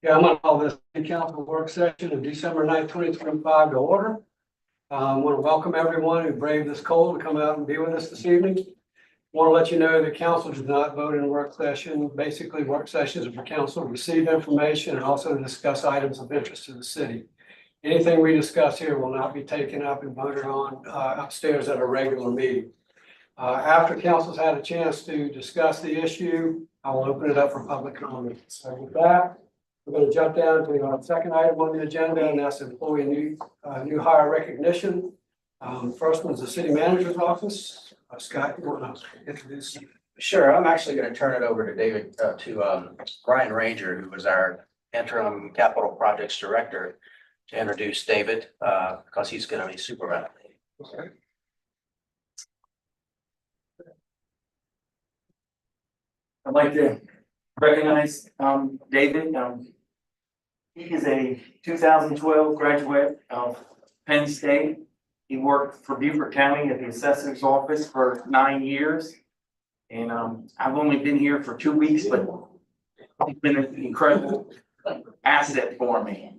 Yeah, I'm gonna call this city council work session of December 9th, 2025 to order. I want to welcome everyone who braved this cold to come out and be with us this evening. Want to let you know that council does not vote in a work session. Basically, work sessions are for council to receive information and also to discuss items of interest to the city. Anything we discuss here will not be taken up and voted on upstairs at a regular meeting. After council's had a chance to discuss the issue, I will open it up for public comment. So with that, we're going to jump down to the second item on the agenda, and that's employee new hire recognition. First one's the city manager's office. Scott, you want to introduce? Sure, I'm actually going to turn it over to David, Brian Ranger, who was our interim capital projects director, to introduce David, because he's going to be supervising. Okay. I'd like to recognize David. He is a 2012 graduate of Penn State. He worked for Beaufort County at the assessor's office for 9 years. And I've only been here for 2 weeks, but he's been an incredible asset for me.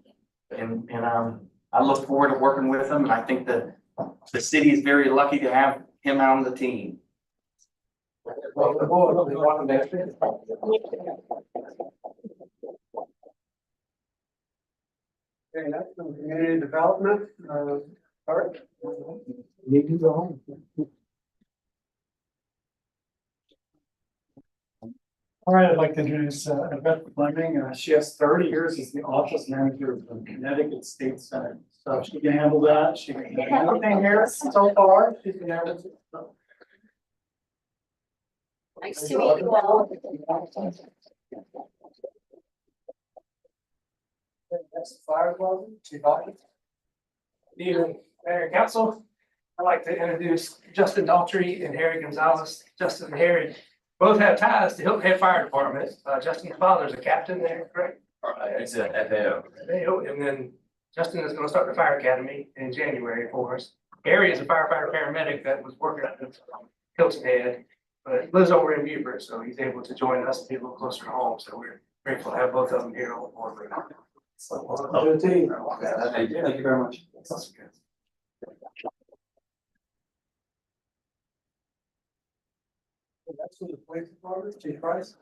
And I look forward to working with him. And I think that the city is very lucky to have him on the team. Okay, that's from community development. Art. Need to go home. All right, I'd like to introduce Beth Fleming. She has 30 years as the office manager of the Connecticut State Senate. So she can handle that. She can handle everything here so far. She can handle it. Nice to meet you all. That's the fire department, Chief Hawkins. Evening, Mayor and Council. I'd like to introduce Justin Daltrey and Harry Gonzalez. Justin and Harry both have ties to Hilton Head Fire Department. Justin's father is a captain there, correct? It's an FAO. And then Justin is gonna start the fire academy in January for us. Harry is a firefighter paramedic that was working at Hilton Head, but lives over in Beaufort, so he's able to join us and be a little closer to home. So we're grateful to have both of them here on board right now. To the team. Thank you very much. That's from the police department, Chief Price.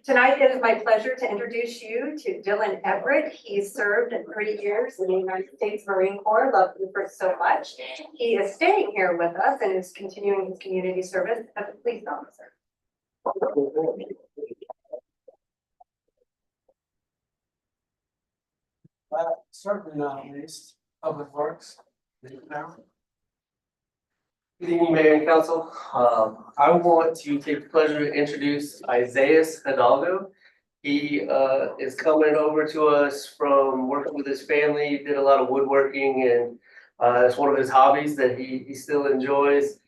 Tonight it is my pleasure to introduce you to Dylan Everett. He's served 30 years in the United States Marine Corps. Love Beaufort so much. He is staying here with us and is continuing his community service as a police officer. Certainly not least, Public Works. Good evening, Mayor and Council. I want to take the pleasure to introduce Isaiah Hidalgo. He is coming over to us from working with his family. He did a lot of woodworking, and it's one of his hobbies that he still enjoys.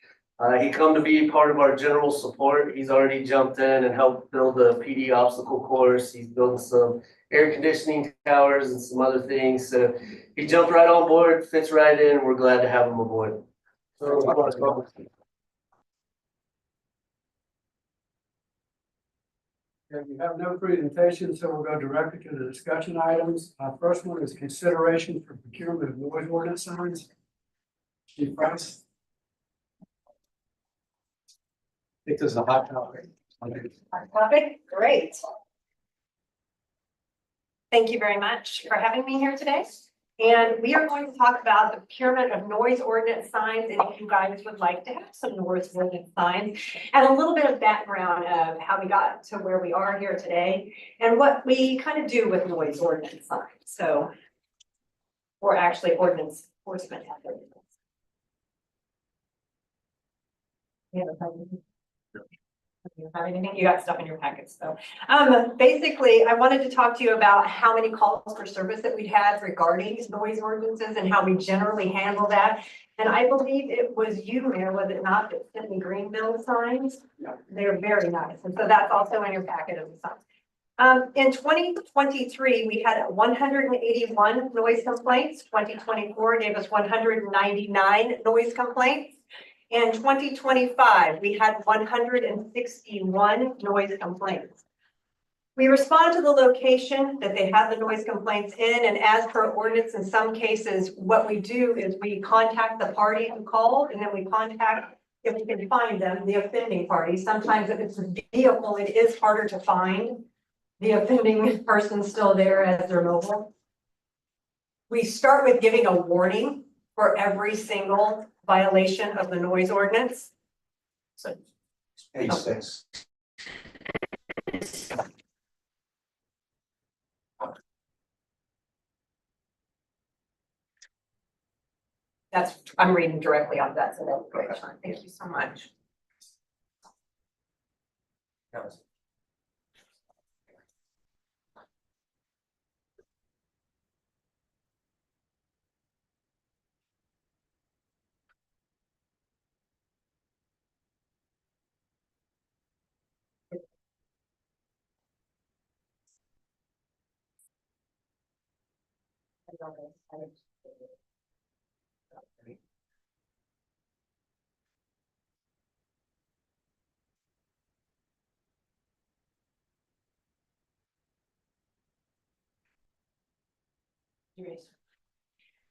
He come to be part of our general support. He's already jumped in and helped build a PD obstacle course. He's built some air conditioning towers and some other things. So he jumped right on board, fits right in, and we're glad to have him aboard. Okay, we have no presentation, so we'll go directly to the discussion items. First one is consideration for procurement of noise ordinance signs. Chief Price. I think this is a hot topic. Hot topic, great. Thank you very much for having me here today. And we are going to talk about the procurement of noise ordinance signs, and if you guys would like to have some noise ordinance signs, and a little bit of background of how we got to where we are here today, and what we kind of do with noise ordinance signs. So, or actually ordinance enforcement efforts. Have anything? You got stuff in your packets, so basically I wanted to talk to you about how many calls for service that we had regarding noise ordinances and how we generally handle that. And I believe it was you, Mayor, was it not, that sent me green bill signs? Yeah. They're very nice, and so that's also in your packet of the signs. In 2023, we had 181 noise complaints. 2024 gave us 199 noise complaints. In 2025, we had 161 noise complaints. We respond to the location that they have the noise complaints in, and as per ordinance, in some cases, what we do is we contact the party who called, and then we contact, if we can find them, the offending party. Sometimes if it's a vehicle, it is harder to find the offending person still there as they're mobile. We start with giving a warning for every single violation of the noise ordinance. Page 6. I'm reading directly off that, so that's great. Thank you so much.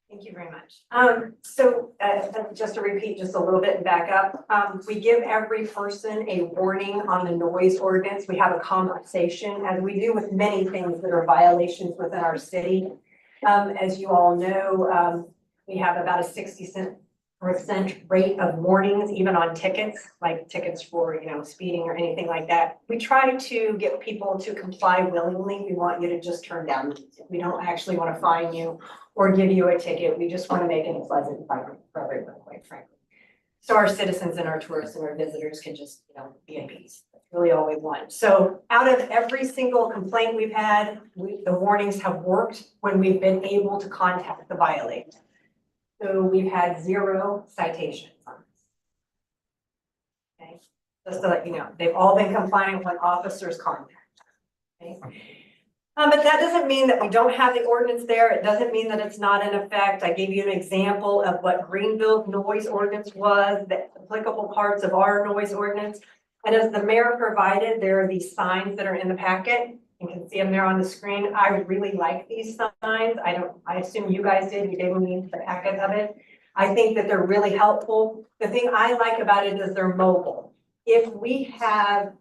Thank you very much. Just to repeat just a little bit and back up, we give every person a warning on the noise ordinance. We have a conversation, as we do with many things that are violations within our city. As you all know, we have about a 60% rate of warnings, even on tickets, like tickets for, speeding or anything like that. We try to get people to comply willingly. We want you to just turn down. We don't actually want to fine you or give you a ticket. We just want to make it a pleasant environment for everyone, quite frankly. So our citizens and our tourists and our visitors can just, be at peace. That's really all we want. So out of every single complaint we've had, the warnings have worked when we've been able to contact the violator. So we've had 0 citations on this. Okay, just to let you know, they've all been compliant when officers contact. Okay. But that doesn't mean that we don't have the ordinance there. It doesn't mean that it's not in effect. I gave you an example of what Greenville noise ordinance was, the applicable parts of our noise ordinance. And as the mayor provided, there are these signs that are in the packet. You can see them there on the screen. I really like these signs. I assume you guys did. You gave me the packet of it. I think that they're really helpful. The thing I like about it is they're mobile. If we have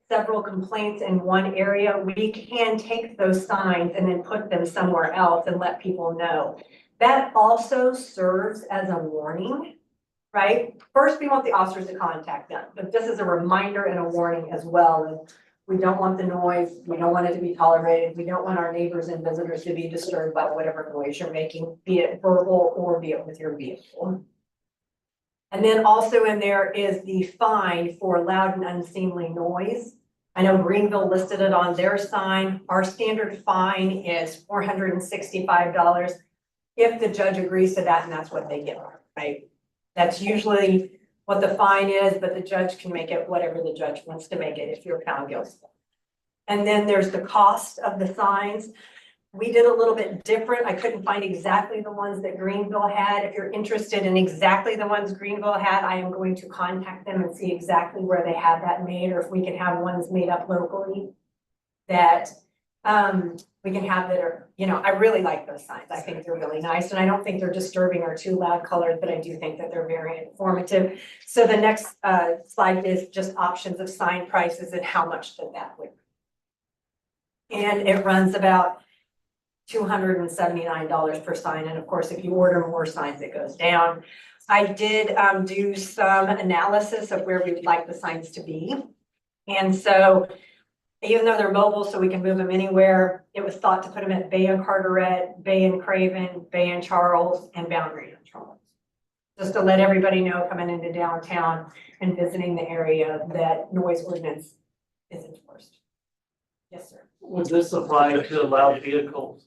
several complaints in one area, we can take those signs and then put them somewhere else and let people know. That also serves as a warning, right? First, we want the officers to contact them, but this is a reminder and a warning as well. We don't want the noise. We don't want it to be tolerated. We don't want our neighbors and visitors to be disturbed by whatever noise you're making, be it verbal or be it with your vehicle. And then also in there is the fine for loud and unseemly noise. I know Greenville listed it on their sign. Our standard fine is $465 if the judge agrees to that, and that's what they give, right? That's usually what the fine is, but the judge can make it whatever the judge wants to make it if you're found guilty. And then there's the cost of the signs. We did a little bit different. I couldn't find exactly the ones that Greenville had. If you're interested in exactly the ones Greenville had, I am going to contact them and see exactly where they have that made, or if we can have ones made up locally that we can have that are, I really like those signs. I think they're really nice, and I don't think they're disturbing or too loud colored, but I do think that they're very informative. So the next slide is just options of sign prices and how much that would. And it runs about $279 per sign. And of course, if you order more signs, it goes down. I did do some analysis of where we would like the signs to be. And so even though they're mobile, so we can move them anywhere, it was thought to put them at Bay and Carteret, Bay and Craven, Bay and Charles, and Boundary and Charles. Just to let everybody know coming into downtown and visiting the area that noise ordinance is enforced. Yes, sir. Would this apply to loud vehicles?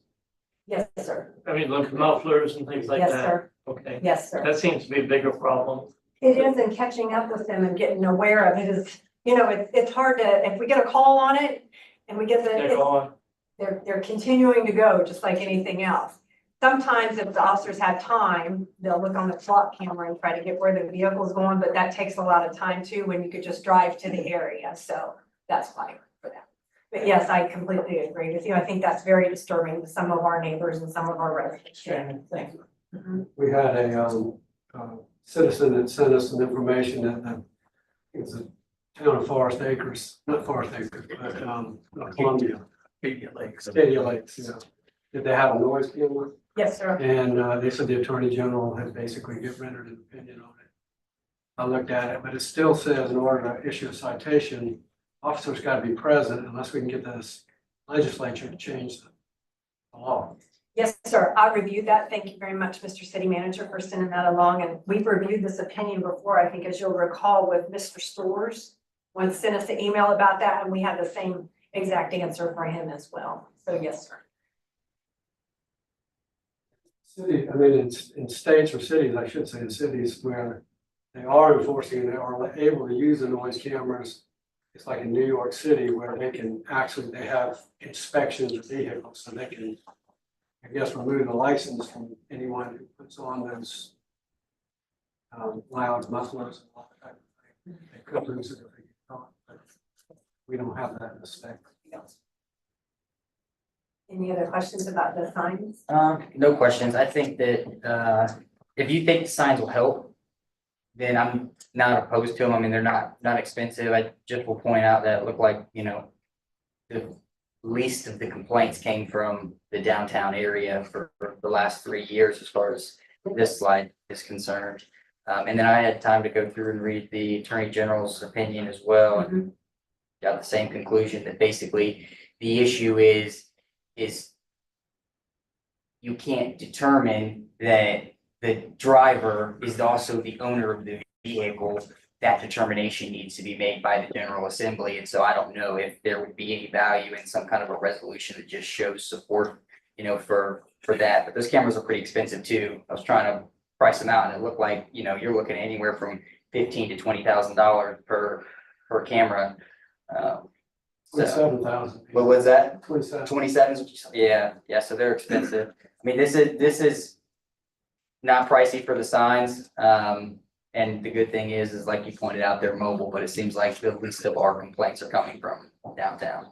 Yes, sir. I mean, like mufflers and things like Yes, that? sir. Okay, Yes, sir. that seems to be a bigger problem. It is, and catching up with them and getting aware of it is, it's hard to, if we get a call on it And we get They're the, going, they're continuing to go, just like anything else. Sometimes if the officers have time, they'll look on the clock camera and try to get where the vehicle's going, but that takes a lot of time too, when you could just drive to the area, so that's fine for that. But yes, I completely agree with you. I think that's very disturbing to some of our neighbors and some of our residents. Shannon, thank you. Mhm. We had a citizen that sent us some information that it's a town of Forest Acres, not Forest Acres, but Columbia. Idiot Lakes. Stadia Lakes, yeah. Did they have a noise camera? Yes, sir. And they said the Attorney General had basically rendered an opinion on it. I looked at it, but it still says in order to issue a citation, officers got to be present unless we can get this legislature to change the law. Yes, sir. I reviewed that. Thank you very much, Mr. City Manager, for sending that along. And we've reviewed this opinion before, I think, as you'll recall, with Mr. Stores. Once sent us an email about that, and we had the same exact answer for him as well. So yes, sir. City, I mean, in states or cities, I should say in cities where they are enforcing, they are able to use the noise cameras. It's like in New York City where they can actually, they have inspections of vehicles, so they can, I guess, remove the license from anyone who puts on those loud mufflers and all that type of thing. They could lose it if they get caught, but we don't have that in the state. Any other questions about the signs? No questions. I think that, if you think the signs will help, then I'm not opposed to them. I mean, they're not expensive. I just will point out that it looked like, the least of the complaints came from the downtown area for the last 3 years, as far as this slide is concerned. And then I had time to go through and read the Attorney General's opinion as well. and Got the same conclusion that basically the issue is you can't determine that the driver is also the owner of the vehicle. That determination needs to be made by the General Assembly. And so I don't know if there would be any value in some kind of a resolution that just shows support, for that. But those cameras are pretty expensive too. I was trying to price them out and it looked like, you're looking at anywhere from $15,000 to $20,000 per camera. So, 27,000. what was that? 27. 27s, yeah, so they're expensive. I mean, this is not pricey for the signs. And the good thing is like you pointed out, they're mobile, but it seems like the least of our complaints are coming from downtown.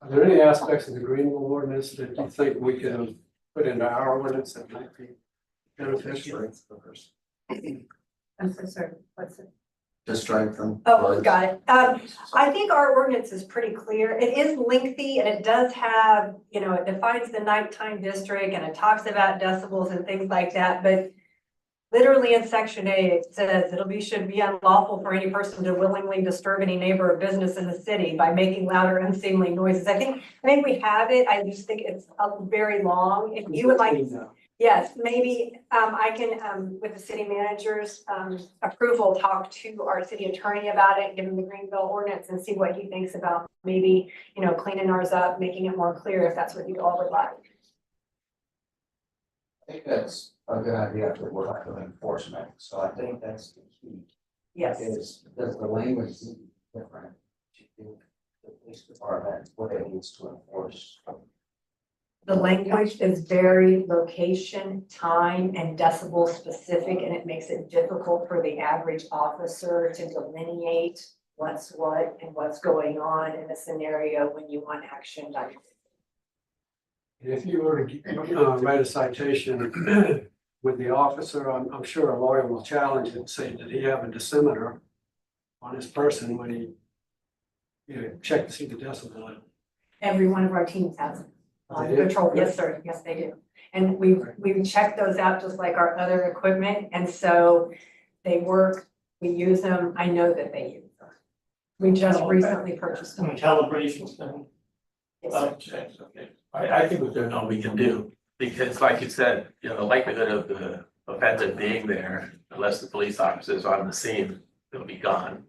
Are there any aspects of the Greenville ordinance that you think we can put into our ordinance that might be beneficial? I'm so sorry. What's it? To strike them. Oh, got it. I think our ordinance is pretty clear. It is lengthy and it does have, it defines the nighttime district and it talks about decibels and things like that, but literally in section A, it says should be unlawful for any person to willingly disturb any neighbor or business in the city by making loud or unseemly noises. I think we have it. I just think it's very long. If you would like, yes, maybe I can, with the city manager's approval, talk to our city attorney about it, give him the Greenville ordinance and see what he thinks about maybe, cleaning ours up, making it more clear if that's what you all would like. I think that's a good idea for work of enforcement, so I think that's the key. Yes. Is, does the language need to be different? Do you think the police department, what it needs to enforce? The language is very location, time, and decibel specific, and it makes it difficult for the average officer to delineate what's what and what's going on in a scenario when you want action done. If you were to write a citation with the officer, I'm sure a lawyer will challenge it and say, did he have a decimeter on his person when he, check to see the decibel level? Every one of our teams has They do? patrol. Yes, sir. Yes, they do. And we've checked those out just like our other equipment. And so they work, we use them. I know that they use them. We just recently purchased them. Calibrations thing. Yes, sir. Okay. I think what there's all we can do, because like you said, the likelihood of the offender being there, unless the police officers are on the scene, they'll be gone.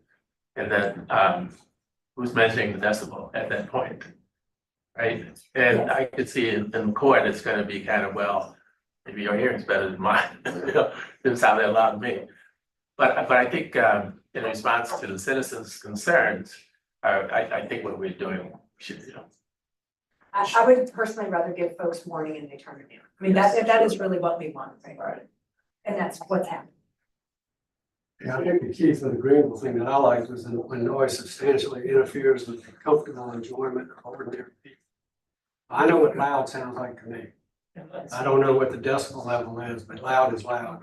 And then, who's measuring the decibel at that point? Right? And I could see in court, it's gonna be kind of, well, maybe your hearing's better than mine, didn't sound that loud to me. But I think, in response to the citizens' concerns, I think what we're doing should, you know. I would personally rather give folks warning and they turn it down. I mean, that is really what we want, right? And that's what's happening. Yeah, I think the key for the agreeable thing that I liked was when noise substantially interferes with the comfortable enjoyment of ordinary people. I know what loud sounds like to me. I don't know what the decibel level is, but loud is loud.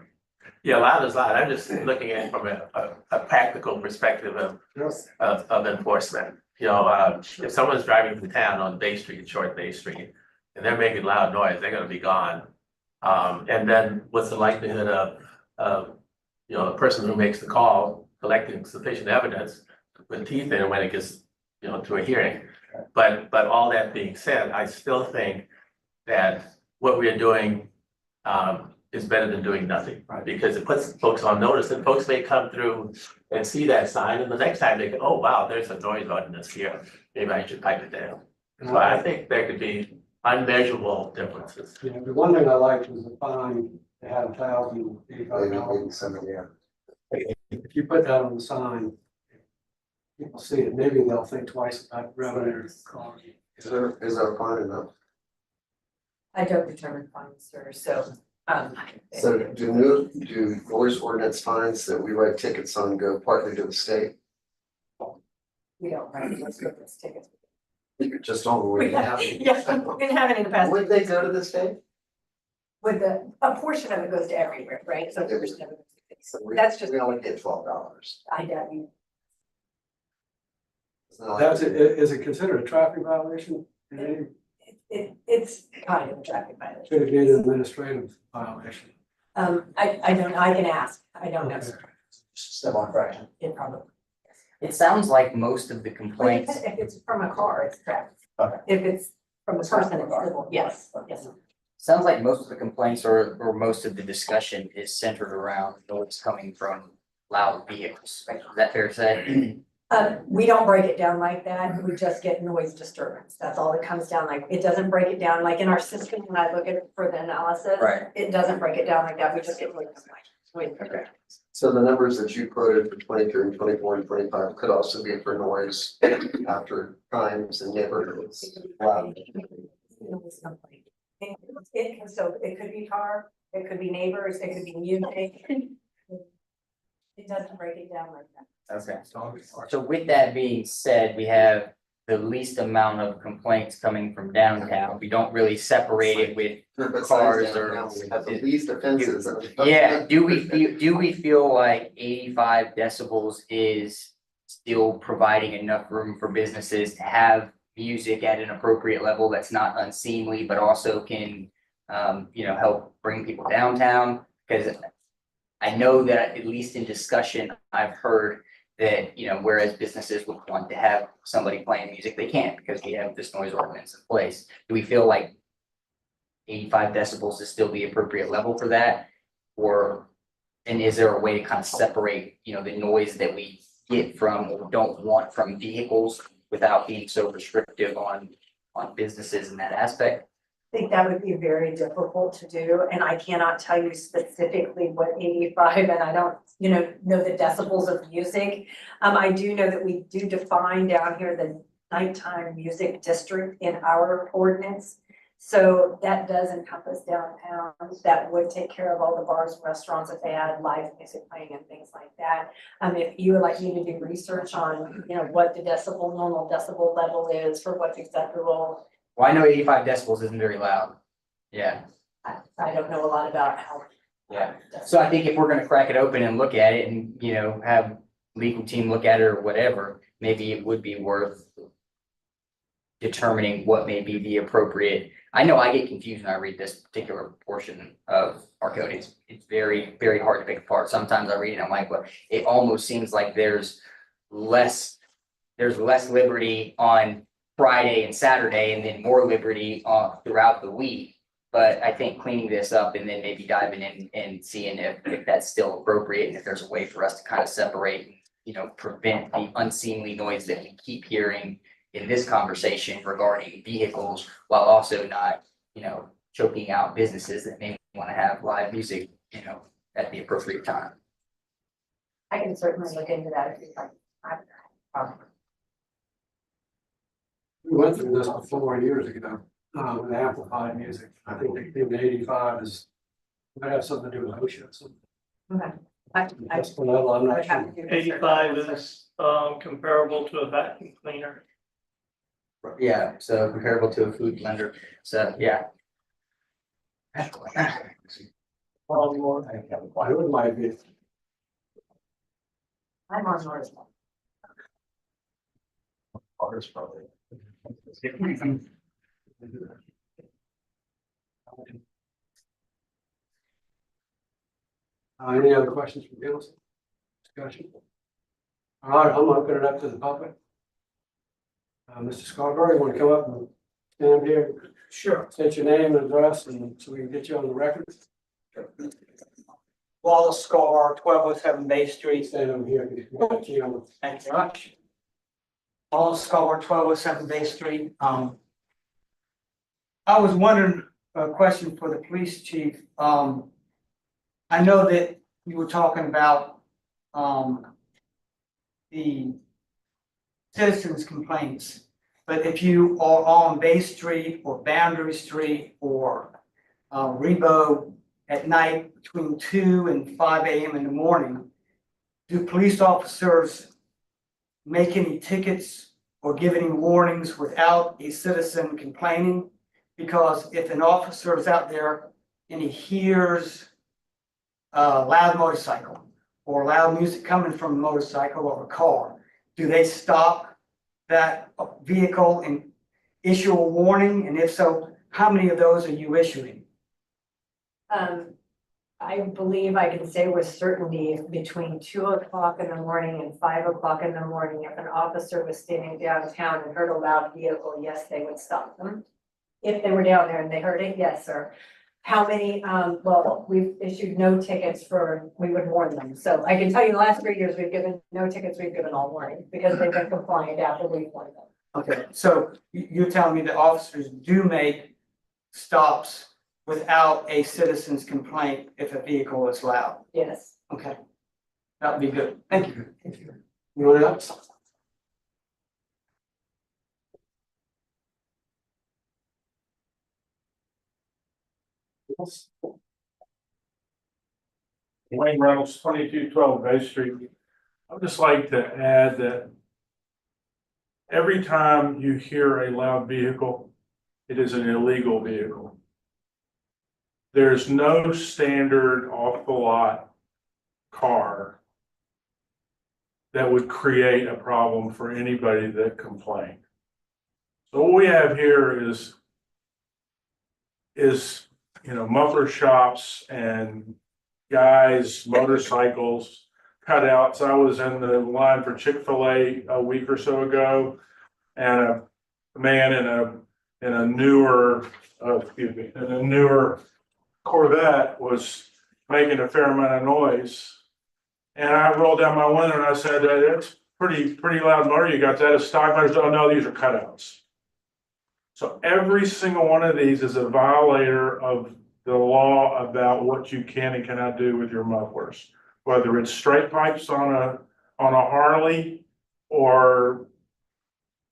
Yeah, loud is loud. I'm just looking at it from a practical perspective of enforcement. You know, if someone's driving through town on Bay Street, Short Bay Street, and they're making loud noise, they're gonna be gone. And then what's the likelihood of, you know, the person who makes the call collecting sufficient evidence with teeth in it when it gets, you know, to a hearing? But all that being said, I still think that what we are doing, is better than doing nothing, right? Because it puts folks on notice, and folks may come through and see that sign, and the next time they go, oh, wow, there's a noise ordinance here, maybe I should pipe it down. So I think there could be unmeasurable differences. Yeah, the one thing I liked was the fine, they had $1,085. If you put that on the sign, people see it, maybe they'll think twice about revenue. Is there a fine enough? I don't determine fines, sir, so, So do noise ordinance fines that we write tickets on go partly to the state? we don't write those tickets. Just don't. We have, yeah, we didn't have any in the past. Would they go to the state? With a portion of it goes to everywhere, right? So there's never. So we- That's just- We only get $12. I doubt you. It's not like- That's it, is it considered a traffic violation? It's kind of a traffic violation. Should it be an administrative violation? I don't know, I can ask, I don't know. Step on correction. It probably. It sounds like most of the complaints, If it's from a car, it's traffic. Okay. If it's from a person, it's civil, yes, yes. sounds like most of the complaints or most of the discussion is centered around noise coming from loud vehicles. Is that fair to say? We don't break it down like that, we just get noise disturbance, that's all it comes down like, it doesn't break it down, like in our system, when I look at it for the analysis. Right. It doesn't break it down like that, we just get noise. Okay. So the numbers that you quoted for 23 and 24 and 25 could also be for noise after times and neighborhoods. Wow. Noise complaint. So it could be car, it could be neighbors, it could be music. It doesn't break it down like that. Okay. So with that being said, we have the least amount of complaints coming from downtown. We don't really separate it with, But Cars signs or- downtown, we have the least offenses. yeah, do we feel like 85 decibels is still providing enough room for businesses to have music at an appropriate level that's not unseemly, but also can, help bring people downtown? Because I know that at least in discussion, I've heard that, whereas businesses would want to have somebody playing music, they can't because we have this noise ordinance in place. Do we feel like 85 decibels is still the appropriate level for that? And is there a way to kind of separate, the noise that we get from or don't want from vehicles without being so restrictive on businesses in that aspect? I think that would be very difficult to do, and I cannot tell you specifically what 85, and I don't, know the decibels of music. I do know that we do define down here the nighttime music district in our ordinance. So that does encompass downtown, that would take care of all the bars and restaurants if they had live music playing and things like that. If you would like me to do research on, what the normal decibel level is for what's acceptable. Well, I know 85 decibels isn't very loud. Yeah. I don't know a lot about how. Yeah. So I think if we're gonna crack it open and look at it and, have legal team look at it or whatever, maybe it would be worth determining what may be the appropriate. I know I get confused when I read this particular portion of our code. It's very, very hard to pick apart. Sometimes I read it and I'm like, well, it almost seems like there's less liberty on Friday and Saturday and then more liberty throughout the week. But I think cleaning this up and then maybe diving in and seeing if that's still appropriate and if there's a way for us to kind of separate, prevent the unseemly noise that we keep hearing in this conversation regarding vehicles while also not, choking out businesses that may want to have live music, at the appropriate time. I can certainly look into that if you'd like. We went through this before years ago, with amplified music. I think the 85 is, might have something to do with OSHA. So Okay. I, that's the level, I'm not would have sure. to do research. 85 is comparable to a vacuum cleaner. Yeah, so comparable to a food blender, so, yeah. It might be. I'm on yours. Ours probably. Any other questions from council? Discussion? All right, I'm gonna open it up to the public. Mr. Scarborough, you want to come up and stand here? Sure. State your name and address, and so we can get you on the record. Wallace Scar, 1207 Bay Street. Stand over here. Thank you. Thank you very much. Wallace Scar, 1207 Bay Street. I was wondering, a question for the police chief. I know that you were talking about the citizens' complaints, but if you are on Bay Street or Boundary Street or Rebo at night between 2 and 5 a.m. in the morning, do police officers make any tickets or give any warnings without a citizen complaining? Because if an officer is out there and he hears a loud motorcycle or loud music coming from a motorcycle or a car, do they stop that vehicle and issue a warning? And if so, how many of those are you issuing? I believe I can say with certainty between 2 o'clock in the morning and 5 o'clock in the morning, if an officer was standing downtown and heard a loud vehicle, yes, they would stop them. If they were down there and they heard it, yes, sir. How many, well, we've issued no tickets we would warn them. So I can tell you the last 3 years, we've given no tickets, we've given all warning because they've been compliant after we've warned them. Okay, so you're telling me that officers do make stops without a citizen's complaint if a vehicle is loud? Yes. Okay. That would be good. Thank you. Anyone else? Wayne Reynolds, 2212 Bay Street. I'd just like to add that every time you hear a loud vehicle, it is an illegal vehicle. There's no standard off the lot car that would create a problem for anybody that complained. So what we have here is muffler shops and guys, motorcycles, cutouts. I was in the line for Chick-fil-A a week or so ago, and a man in a newer Corvette was making a fair amount of noise. And I rolled down my window and I said, "That's pretty loud motor you got. That is stock motors." "Oh no, these are cutouts." So every single one of these is a violator of the law about what you can and cannot do with your mufflers, whether it's straight pipes on a Harley or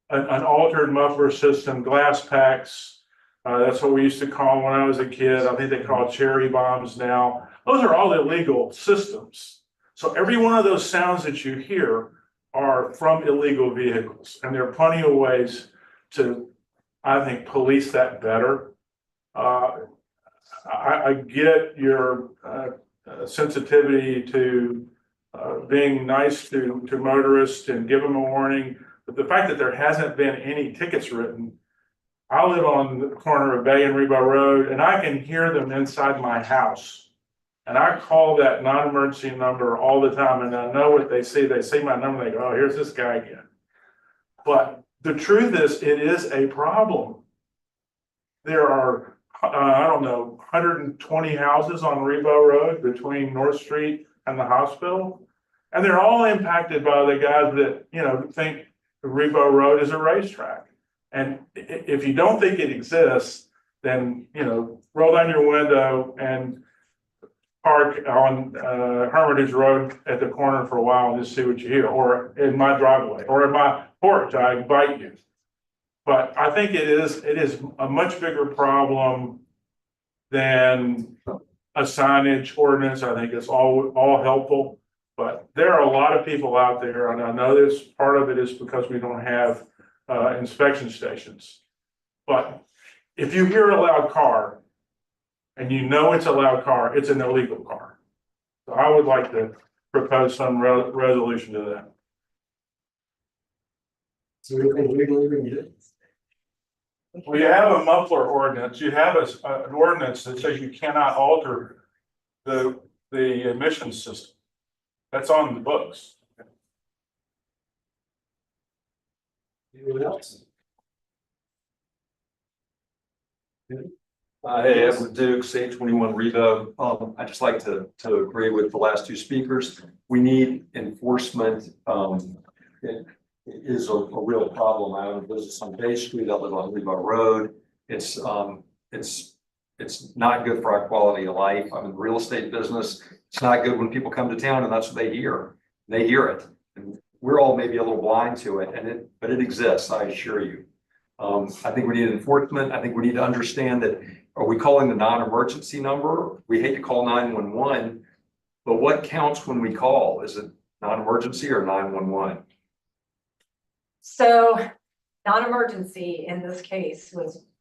an altered muffler system, glass packs. That's what we used to call them when I was a kid. I think they call it cherry bombs now. Those are all illegal systems. So every one of those sounds that you hear are from illegal vehicles, and there are plenty of ways to, I think, police that better. I get your sensitivity to being nice to motorists and give them a warning, but the fact that there hasn't been any tickets written. I live on the corner of Bay and Rebo Road, and I can hear them inside my house. And I call that non-emergency number all the time, and I know what they see. They see my number, they go, "Oh, here's this guy again." But the truth is, it is a problem. There are, I don't know, 120 houses on Rebo Road between North Street and the hospital. And they're all impacted by the guys that, think Rebo Road is a racetrack. And if you don't think it exists, then, roll down your window and park on Hermitage Road at the corner for a while and just see what you hear, or in my driveway, or in my porch. I invite you. But I think it is a much bigger problem than a signage ordinance. I think it's all helpful. But there are a lot of people out there, and I know this, part of it is because we don't have inspection stations. But if you hear a loud car and you know it's a loud car, it's an illegal car. So I would like to propose some resolution to that. So anything legally we can do? Well, you have a muffler ordinance, you have an ordinance that says you cannot alter the emissions system. That's on the books. Anyone else? Hey, Edward Dukes, A21 Revo. I'd just like to agree with the last two speakers. We need enforcement. It is a real problem. I own a business on Bay Street. I live on Revo Road. It's not good for our quality of life. I'm in the real estate business. It's not good when people come to town and that's what they hear. They hear it. And we're all maybe a little blind to it, but it exists, I assure you. I think we need enforcement. I think we need to understand that, are we calling the non-emergency number? We hate to call 911, but what counts when we call? Is it non-emergency or 911? So non-emergency in this case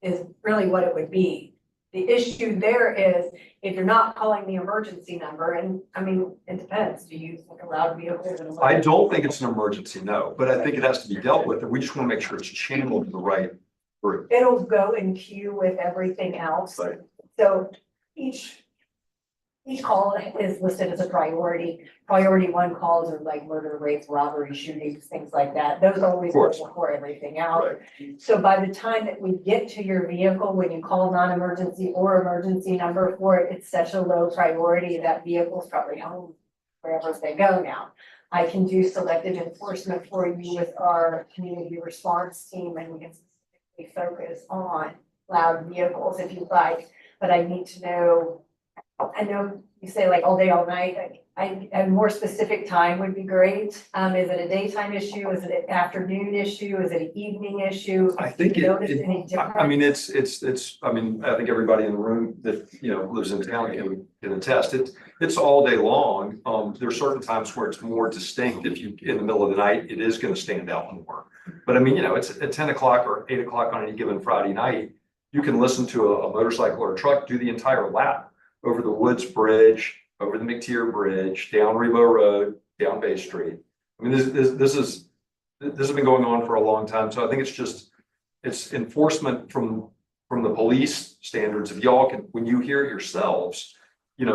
is really what it would be. The issue there is if you're not calling the emergency number, and I mean, it depends, do you like a loud vehicle? I don't think it's an emergency, no, but I think it has to be dealt with, and we just want to make sure it's channeled to the right group. It'll go in queue with everything else. Right. So each call is listed as a priority. Priority one calls are like murder, rape, robbery, shootings, things like that. Those always go before everything else. Right. So by the time that we get to your vehicle, when you call non-emergency or emergency number for it, it's such a low priority that vehicle's probably home wherever they go now. I can do selective enforcement for you with our community response team, and we can specifically focus on loud vehicles if you'd like, but I need to know. I know you say like all day, all night. A more specific time would be great. Is it a daytime issue? Is it an afternoon issue? Is it an evening issue? I think Notice any difference? I mean, I mean, I think everybody in the room that, lives in town can attest. It's all day long. There are certain times where it's more distinct. If you, in the middle of the night, it is going to stand out more. But I mean, it's at 10 o'clock or 8 o'clock on any given Friday night, you can listen to a motorcycle or a truck do the entire lap over the Woods Bridge, over the McTier Bridge, down Revo Road, down Bay Street. I mean, this has been going on for a long time. So I think it's enforcement from the police standards. If y'all can, when you hear it yourselves,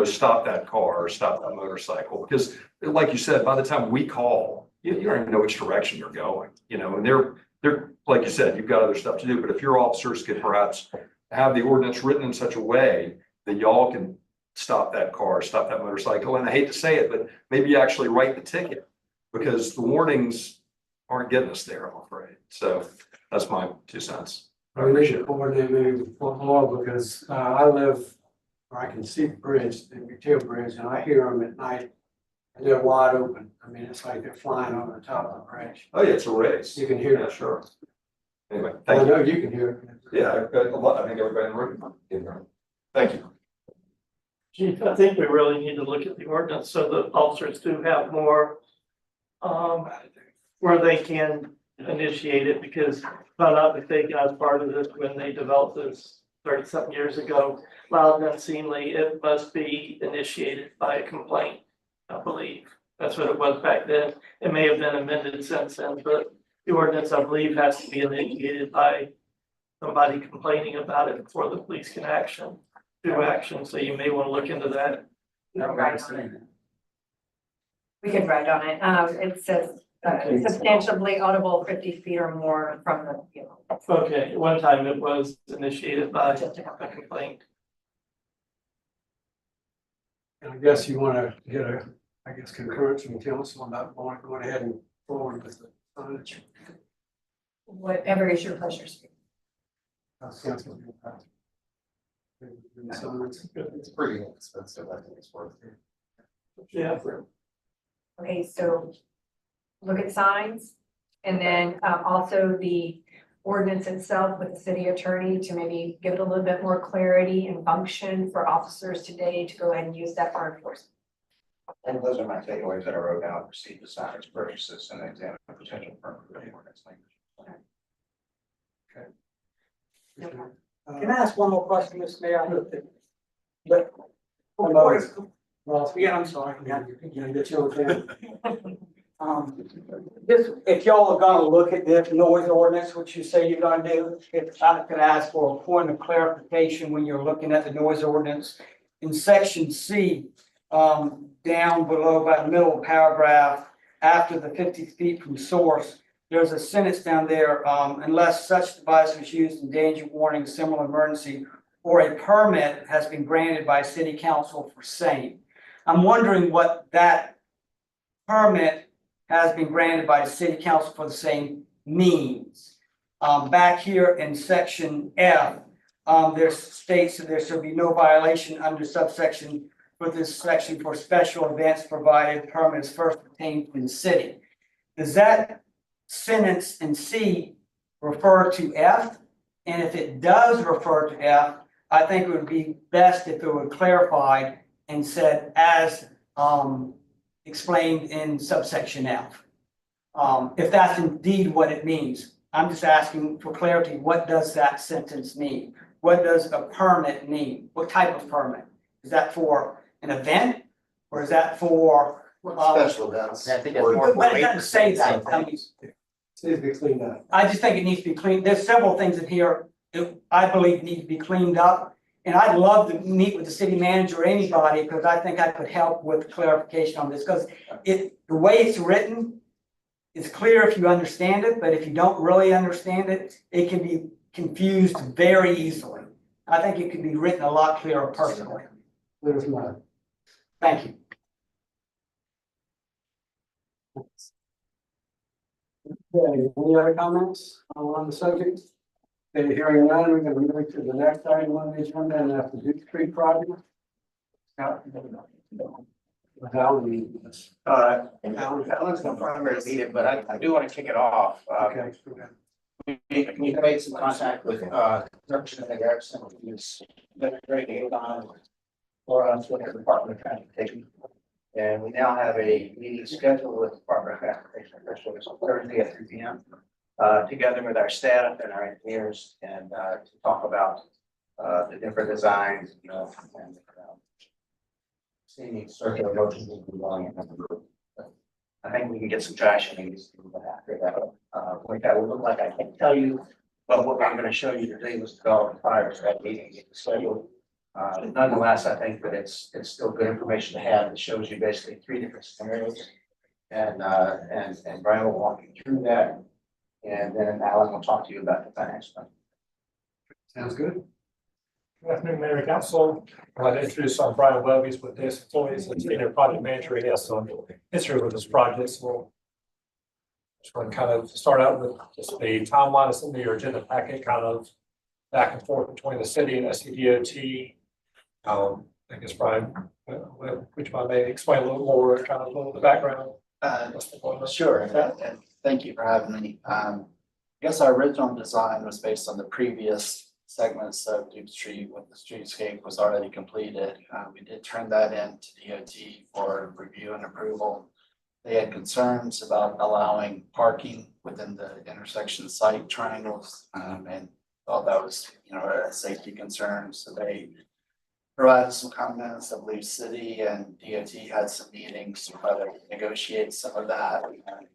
stop that car or stop that motorcycle. Because like you said, by the time we call, you don't even know which direction you're going, and they're, like you said, you've got other stuff to do. But if your officers could perhaps have the ordinance written in such a way that y'all can stop that car, stop that motorcycle. And I hate to say it, but maybe actually write the ticket, because the warnings aren't getting us there, I'm afraid. So that's my 2 cents. We need to coordinate maybe with more, because I live where I can see the bridge, the McTier Bridge, and I hear them at night and they're wide open. I mean, it's like they're flying over the top of the bridge. Oh yeah, it's a race. You can hear Yeah, it. sure. Anyway, I thank you. know you can hear it. Yeah, I've got a lot. I think everybody in the room can hear it. Thank you. Chief, I think we really need to look at the ordinance so that officers do have more, where they can initiate it, because if I'm not mistaken, I was part of this when they developed this 30-something years ago. Loud and unseemly, it must be initiated by a complaint, I believe. That's what it was back then. It may have been amended since then, but the ordinance, I believe, has to be initiated by somebody complaining about it before the police can do action. So you may want to look into that. We can write on it. We can write on it. It says substantially audible 50 feet or more from the vehicle. Okay, one time it was initiated by a complaint. And I guess you want to get concurrence from council about going ahead and forward with the signage. Whatever is your pleasure. Council. It's pretty expensive. I think it's worth it. Yeah. Okay, so look at signs, and then also the ordinance itself with the city attorney to maybe give it a little bit more clarity and function for officers today to go ahead and use that for enforcement. And those are my takeaways that I wrote down, proceed to sign its purchases and examine potential permit ordinance language. Can I ask one more question, Mr. Mayor? But, yeah, I'm sorry, yeah, Get you on camera. this, if y'all are gonna look at this noise ordinance, which you say you're gonna do, if I could ask for a point of clarification when you're looking at the noise ordinance. In section C, down below by the middle paragraph, after the 50 feet from source, there's a sentence down there, unless such device was used in danger warning, similar emergency, or a permit has been granted by city council for same. I'm wondering what that permit has been granted by the city council for the same means. Back here in section F, there states that there shall be no violation under subsection for this section for special events provided permits first obtained from the city. Does that sentence in C refer to F? And if it does refer to F, I think it would be best if it were clarified and said as explained in subsection F. If that's indeed what it means. I'm just asking for clarity, what does that sentence mean? What does a permit mean? What type of permit? Is that for an event? Or is that for? Special events. I think it's more. But it doesn't say that. I mean, Needs to be cleaned up. I just think it needs to be cleaned. There's several things in here that I believe need to be cleaned up. And I'd love to meet with the city manager or anybody, because I think I could help with clarification on this, because the way it's written is clear if you understand it, but if you don't really understand it, it can be confused very easily. I think it could be written a lot clearer personally. There's none. Thank you. Okay, any other comments on the subject? Okay, hearing none, we're gonna move to the next item on the agenda, and that's the Duke Street project. Alan's the primary leader, but I do want to kick it off. Okay. We made some contact with, Representative Erickson, who's been a great aid on for us with the Department of Transportation. And we now have a meeting scheduled with the Department of Transportation officials on Thursday at 3 p.m. Together with our staff and our engineers and, to talk about, the different designs, and, seeing circular motions will be going. I think we can get some traction after that. What that would look like, I can't tell you, but what I'm gonna show you today was developed prior to that meeting scheduled. Nonetheless, I think that it's still good information to have. It shows you basically 3 different scenarios. And Brian will walk you through that. And then Alan will talk to you about the financial. Sounds good. Good afternoon, Mayor and Council. I'd like to introduce Brian Webbies with this employees and senior project manager. He has some history with this project. So we'll just want to kind of start out with just the timeline that's in your agenda packet, kind of back and forth between the city and SCDOT. I guess Brian, would you mind maybe explain a little more, kind of a little of the background? Sure, and thank you for having me. I guess our original design was based on the previous segments of Duke Street when the streetscape was already completed. We did turn that in to DOT for review and approval. They had concerns about allowing parking within the intersection site triangles, and thought that was, a safety concern. So they provided some comments. I believe city and DOT had some meetings to try to negotiate some of that. And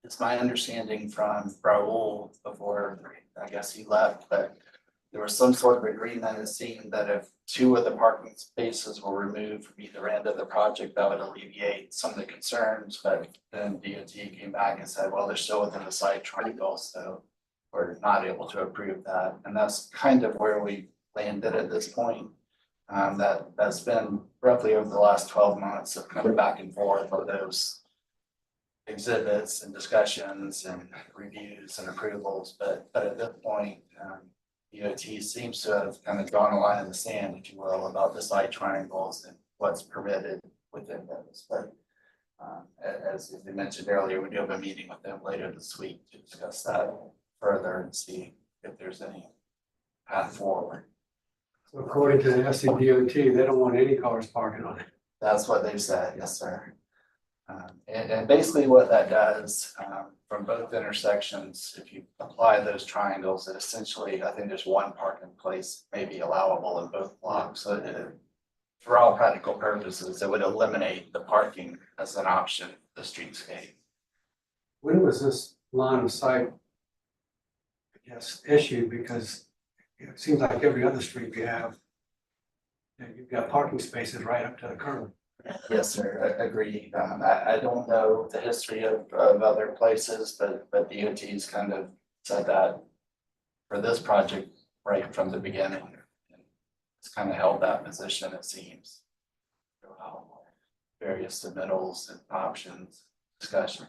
it's my understanding from Raul before, I guess he left, that there was some sort of agreement, it seemed that if 2 of the parking spaces were removed from either end of the project, that would alleviate some of the concerns. But then DOT came back and said, well, they're still within the site triangle, so we're not able to approve that. And that's kind of where we landed at this point. That's been roughly over the last 12 months of coming back and forth of those exhibits and discussions and reviews and approvals. But at this point, DOT seems to have kind of drawn a line in the sand, if you will, about the site triangles and what's permitted within those. But as we mentioned earlier, we do have a meeting with them later this week to discuss that further and see if there's any path forward. So according to the SCDOT, they don't want any cars parking on it. That's what they've said, yes, sir. And basically what that does, from both intersections, if you apply those triangles, it essentially, I think there's one parking place may be allowable in both blocks. So for all practical purposes, it would eliminate the parking as an option, the streetscape. When was this line of sight, I guess, issued? Because it seems like every other street we have, you've got parking spaces right up to the curb. Yes, sir, I agree. I don't know the history of other places, but DOT's kind of said that for this project right from the beginning. It's kind of held that position, it seems. Throughout various submittals and options, discussions.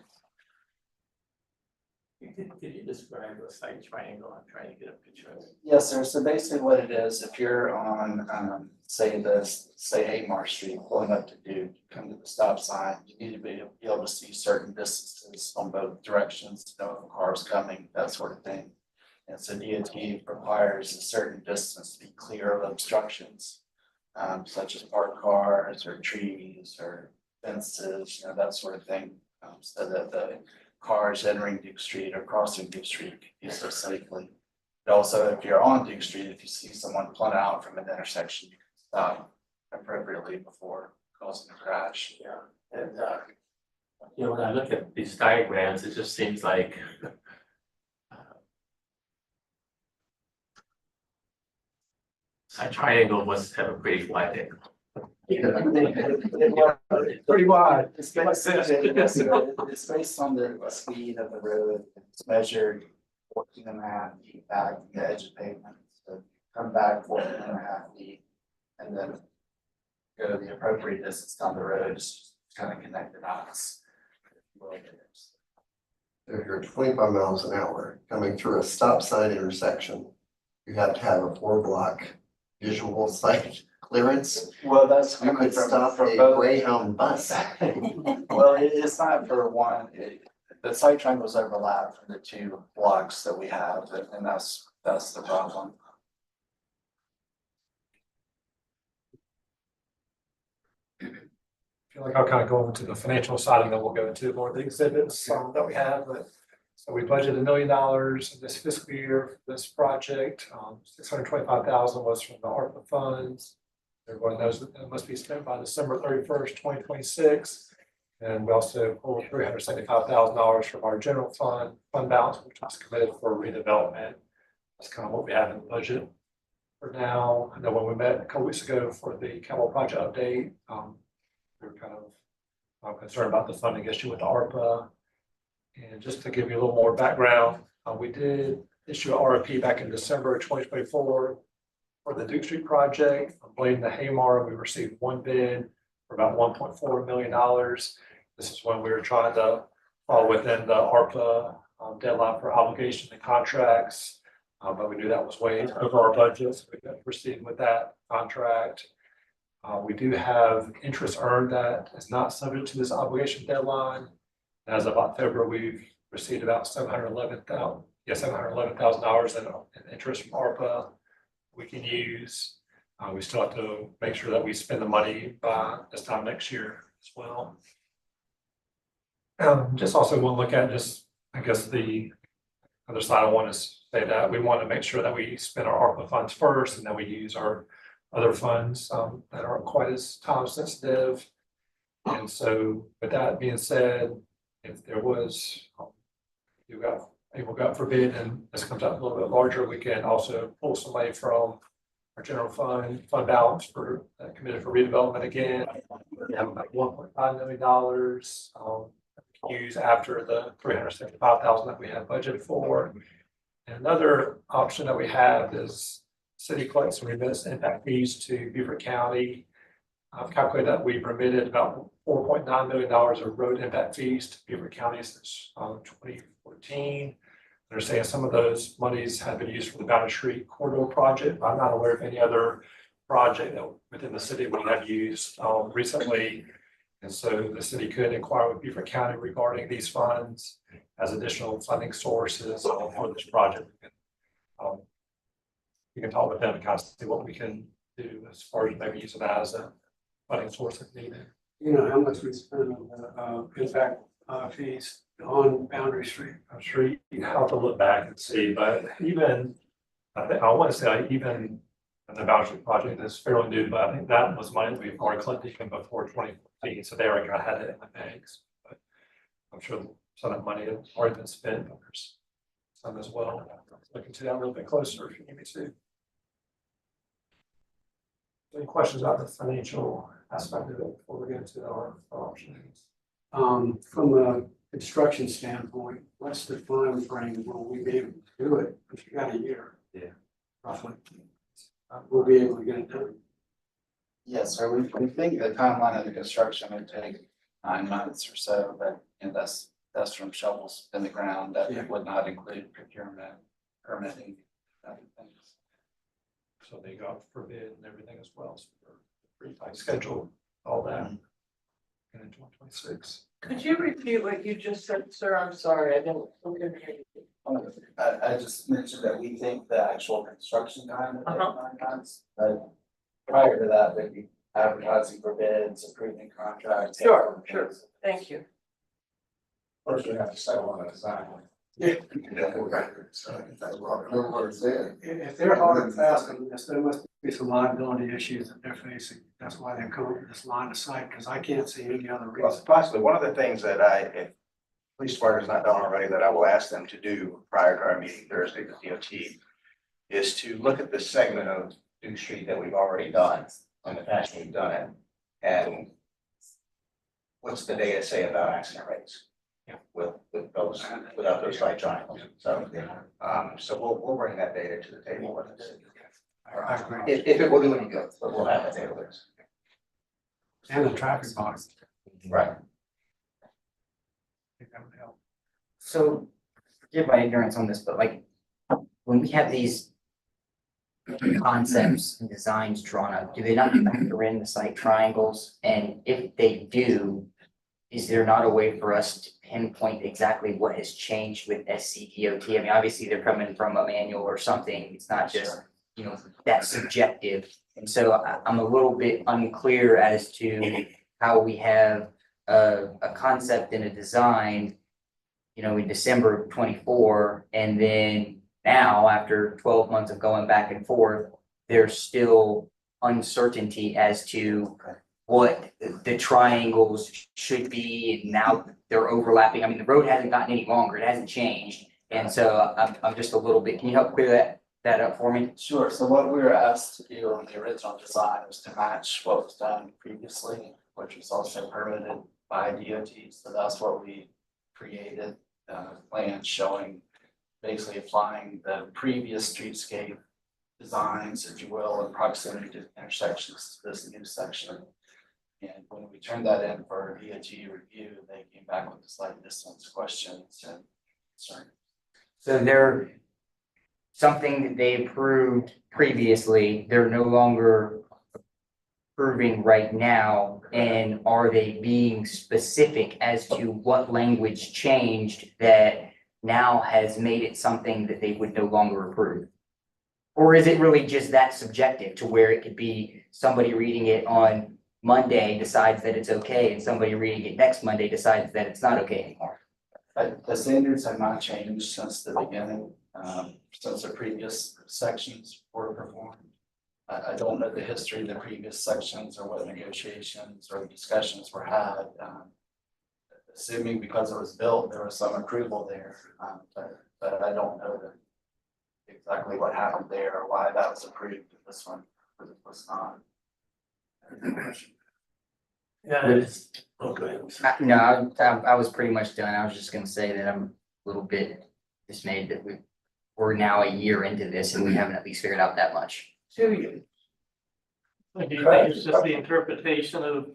Can you describe the site triangle? I'm trying to get a picture of it. Yes, sir. So basically what it is, if you're on, say Amar Street, pulling up to Duke, come to the stop sign, you need to be able to see certain distances on both directions, to know if a car's coming, that sort of thing. And so DOT requires a certain distance to be clear of obstructions, such as parked cars or trees or fences, that sort of thing, so that the cars entering Duke Street or crossing Duke Street can do so safely. But also, if you're on Duke Street, if you see someone pulling out from an intersection, you can stop appropriately before causing a crash. Yeah, and when I look at these diagrams, it just seems like a triangle must have a pretty wide angle. Pretty wide. It's based on the speed of the road. It's measured 14.5 feet back from the edge of pavement. So come back 14.5 feet and then go the appropriate distance down the road, just kind of connect the dots. If you're 25 miles an hour coming through a stop sign intersection, you have to have a 4-block visual sight clearance. Well, that's You could stop a both. Greyhound bus. Well, it's not for one, the site triangles overlap from the 2 blocks that we have, and that's the problem. I feel like I'll kind of go into the financial side and then we'll go into more of the exhibits that we have. But so we budgeted $1 million in this fiscal year for this project. 625,000 was from the ARPA funds. Everyone knows that it must be spent by December 31st, 2026. And we also pulled $375,000 from our general fund balance, which was committed for redevelopment. That's kind of what we have in the budget for now. I know when we met a couple weeks ago for the capital project update, we were kind of concerned about the funding issue with the ARPA. And just to give you a little more background, we did issue an RFP back in December of 2024 for the Duke Street project. Blade the Haymar, we received 1 bid for about $1.4 million. This is when we were trying to fall within the ARPA deadline for obligation and contracts. But we knew that was way over our budget, so we got to proceed with that contract. We do have interest earned that is not subject to this obligation deadline. As of October, we've received about $711,000 in interest from ARPA we can use. We still have to make sure that we spend the money by this time next year as well. Just also want to look at I guess the other side. I want to say that we want to make sure that we spend our ARPA funds first and then we use our other funds that aren't quite as time sensitive. And so with that being said, if there was, God forbid, and this comes out a little bit larger, we can also pull some money from our general fund balance for committed for redevelopment again. We have about $1.5 million use after the $375,000 that we have budgeted for. And another option that we have is city collects and remits impact fees to Beaufort County. I've calculated that we've remitted about $4.9 million of road impact fees to Beaufort County since 2014. They're saying some of those monies have been used for the Boundary Street Corridor project. I'm not aware of any other project that within the city we have used recently. And so the city could inquire with Beaufort County regarding these funds as additional funding sources for this project. You can talk with them and kind of see what we can do as far as maybe using that as a funding source if needed. You know, how much we spend on the, impact, fees on Boundary Street? I'm sure you have to look back and see, but even, I want to say even the voucher project is fairly new, but I think that was money that we've already collected even before 2014, so they already had it in the banks. But I'm sure some of that money has already been spent, but there's some as well. Look into that a little bit closer if you need me to. Any questions about the financial aspect of it before we get into our options? From a construction standpoint, what's the time frame? Will we be able to do it? If you got a year. Yeah. Roughly. We'll be able to get it done. Yes, sir, we think the timeline of the construction would take 9 months or so, but that's from shovels in the ground. That would not include procurement, permitting, other things. So they got for bid and everything as well, so they're pretty tight schedule, all that. And in 2026. Could you repeat what you just said, sir? I'm sorry, I didn't hear you. I just mentioned that we think the actual construction time would take Uh-huh. 9 months, but prior to that, they'd be advertising for bids, approving contracts. Sure. Thank you. First, we have to settle on a design. Yeah. So that's what it's in. If they're hard and fast on this, there must be some liability issues that they're facing. That's why they're coming to this line of sight, because I can't see any other Well, reason. possibly, one of the things that if police department is not done already, that I will ask them to do prior to our meeting Thursday with DOT is to look at the segment of Duke Street that we've already done, in the fashion we've done it. And what's the data say about accident rates? With those, without those light triangles. So, so we'll bring that data to the table with us. I agree. If it will do any good, but we'll have that data with us. And the traffic box. Right. I think that would help. So, forgive my ignorance on this, but like, when we have these concepts and designs drawn up, do they not factor in the site triangles? And if they do, is there not a way for us to pinpoint exactly what has changed with SCDOT? I mean, obviously, they're coming from a manual or something. It's not just, that subjective. And so I'm a little bit unclear as to how we have a concept and a design, in December of 24, and then now, after 12 months of going back and forth, there's still uncertainty as to what the triangles should be, and now they're overlapping. I mean, the road hasn't gotten any longer, it hasn't changed. And so I'm just a little bit, can you help clear that up for me? Sure, so what we were asked to do on the original design was to match what was done previously, which was also permitted by DOT, so that's what we created, plans showing basically applying the previous streetscape designs, if you will, in proximity to intersections to this new section. And when we turned that in for DOT review, they came back with the slight distance questions and concerns. So they're something that they approved previously, they're no longer approving right now, and are they being specific as to what language changed that now has made it something that they would no longer approve? Or is it really just that subjective to where it could be somebody reading it on Monday decides that it's okay, and somebody reading it next Monday decides that it's not okay anymore? The standards have not changed since the beginning, since the previous sections were performed. I don't know the history of the previous sections or what negotiations or discussions were had. Assuming because it was built, there was some approval there, but I don't know exactly what happened there or why that was approved, and this one was not. No, I was pretty much done. I was just gonna say that I'm a little bit dismayed that we're now a year into this and we haven't at least figured out that much. 2 years. Do you think it's just the interpretation of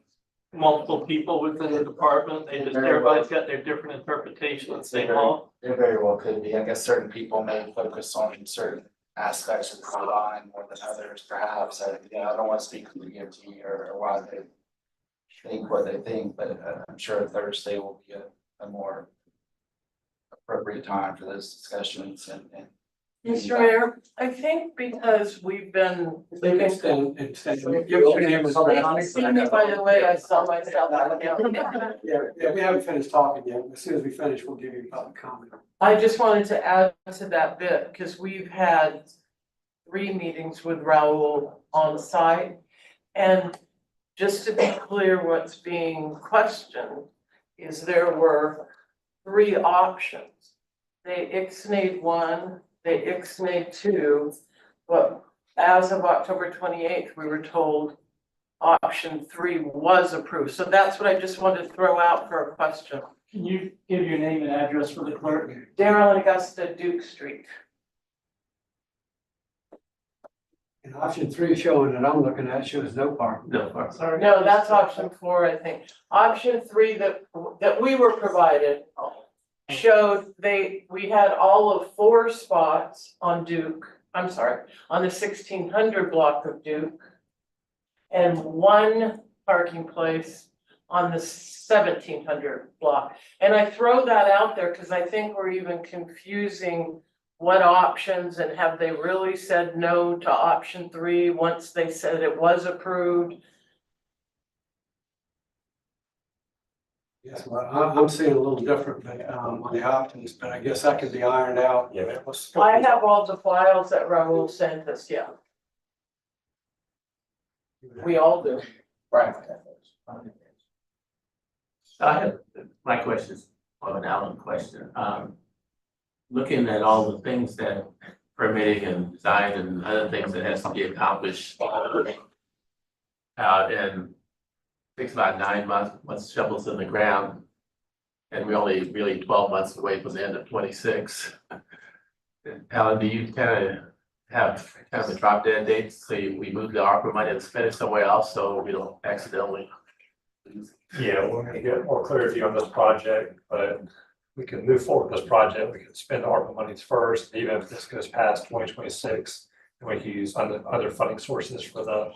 multiple people within the department? Everybody's got their different interpretation of the same law? There very well could be. I guess certain people may focus on certain aspects of the design more than others, perhaps. I don't want to speak for the DOT or why they think what they think, but I'm sure Thursday will be a more appropriate time for those discussions and. Mr. Mayor, I think because we've been. Extend. Your name is on the. See me by the way, I saw myself. Yeah, we haven't finished talking yet. As soon as we finish, we'll give you public comment. I just wanted to add to that bit, because we've had 3 meetings with Raul on site. And just to be clear, what's being questioned is there were 3 options. They ixnayed 1, they ixnayed 2, but as of October 28th, we were told option 3 was approved. So that's what I just wanted to throw out for a question. Can you give your name and address for the clerk? Daryl and Augusta, Duke Street. And option 3 showing that I'm looking at shows no parking. No, parking. Sorry. No, that's option 4, I think. Option 3 that we were provided showed we had all of 4 spots on Duke, I'm sorry, on the 1600 block of Duke. And 1 parking place on the 1700 block. And I throw that out there because I think we're even confusing what options, and have they really said no to option 3 once they said it was approved? Yes, well, I'm seeing a little different on the options, but I guess that could be ironed out. Yeah, that was. I have all the files that Raul sent us, yeah. We all do. Right. I have, my question is an Alan question. Looking at all the things that permitting and design and other things that has to be accomplished. And takes about 9 months, once shovels in the ground. And we're only really 12 months away from the end of 26. Alan, do you kind of a drop dead date, so we move the ARPA money and spend it somewhere else, so we don't accidentally lose? Yeah, we're gonna get more clarity on this project, but we can move forward with this project. We can spend ARPA monies first, even if this goes past 2026. And we can use other funding sources for the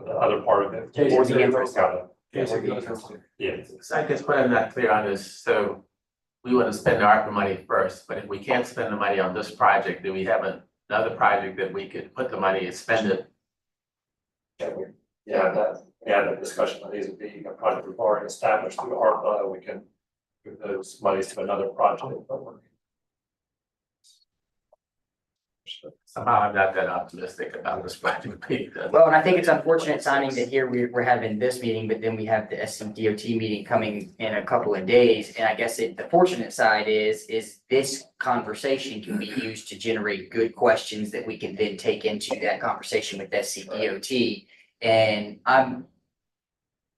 other part of it. For the interest. Yeah. So I guess what I'm not clear on is, so we want to spend the ARPA money first, but if we can't spend the money on this project, then we have another project that we could put the money and spend it. That discussion that needs to be a project we've already established through ARPA. We can move those monies to another project. Somehow I'm not that optimistic about this project being done. Well, and I think it's unfortunate timing that here we're having this meeting, but then we have the SCDOT meeting coming in a couple of days. And I guess the fortunate side is this conversation can be used to generate good questions that we can then take into that conversation with SCDOT. And I'm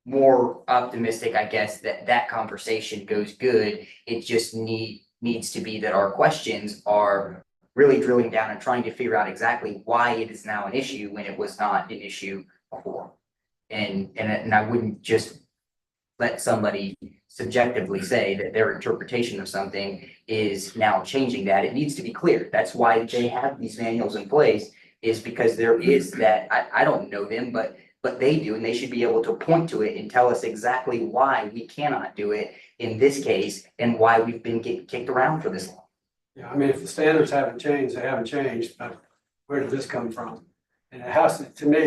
more optimistic, I guess, that conversation goes good. It just needs to be that our questions are really drilling down and trying to figure out exactly why it is now an issue when it was not an issue before. And I wouldn't just let somebody subjectively say that their interpretation of something is now changing that. It needs to be clear. That's why they have these manuals in place, is because there is that, I don't know them, but they do, and they should be able to point to it and tell us exactly why we cannot do it in this case and why we've been getting kicked around for this long. Yeah, I mean, if the standards haven't changed, they haven't changed, but where did this come from? And it has to me,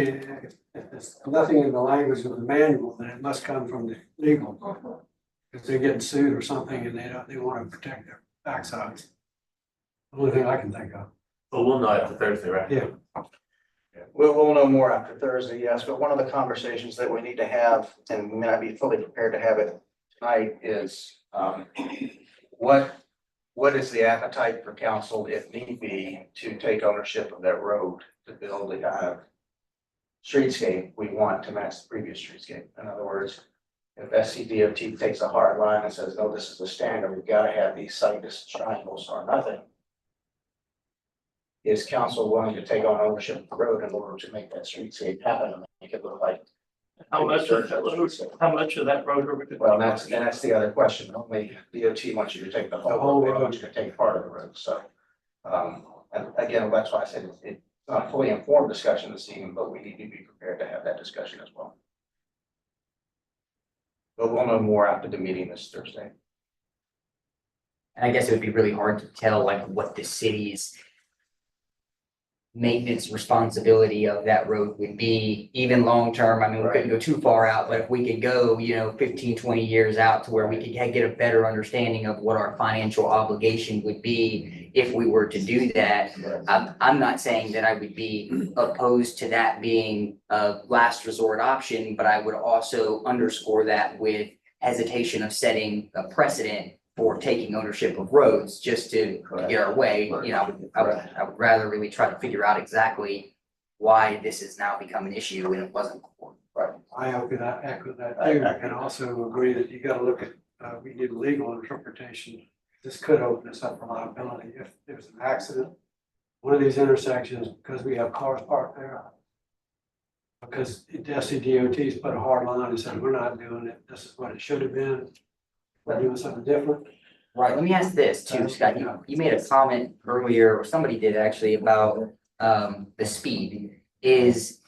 if there's nothing in the language of the manual, then it must come from the legal. If they're getting sued or something and they want to protect their backsides. The only thing I can think of. But we'll know after Thursday, right? Yeah. We'll know more after Thursday, yes, but one of the conversations that we need to have, and we may not be fully prepared to have it tonight, is what is the appetite for council, if need be, to take ownership of that road to build the kind of streetscape we want to match the previous streetscape? In other words, if SCDOT takes a hard line and says, no, this is the standard, we've got to have these site distance triangles or nothing. Is council willing to take on ownership of the road in order to make that streetscape happen and make it look like? How much of that road are we gonna? Well, that's the other question. Only DOT wants you to take the whole road, they want you to take part of the road, so. And again, that's why I said it's not a fully informed discussion this evening, but we need to be prepared to have that discussion as well. But we'll know more after the meeting this Thursday. And I guess it would be really hard to tell like what the city's maintenance responsibility of that road would be, even long-term. I mean, we couldn't go too far out, but if we could go, 15, 20 years out to where we could get a better understanding of what our financial obligation would be if we were to do that. I'm not saying that I would be opposed to that being a last resort option, but I would also underscore that with hesitation of setting a precedent for taking ownership of roads just to get our way. I would rather really try to figure out exactly why this has now become an issue when it wasn't before. I echo that too, and also agree that you gotta look at, we need legal interpretation. This could open us up for liability if there's an accident. One of these intersections, because we have cars parked there. Because SCDOT's put a hard line and said, we're not doing it, this is what it should have been. We're doing something different. Right, let me ask this too, Scott, you made a comment earlier, or somebody did actually, about the speed. Is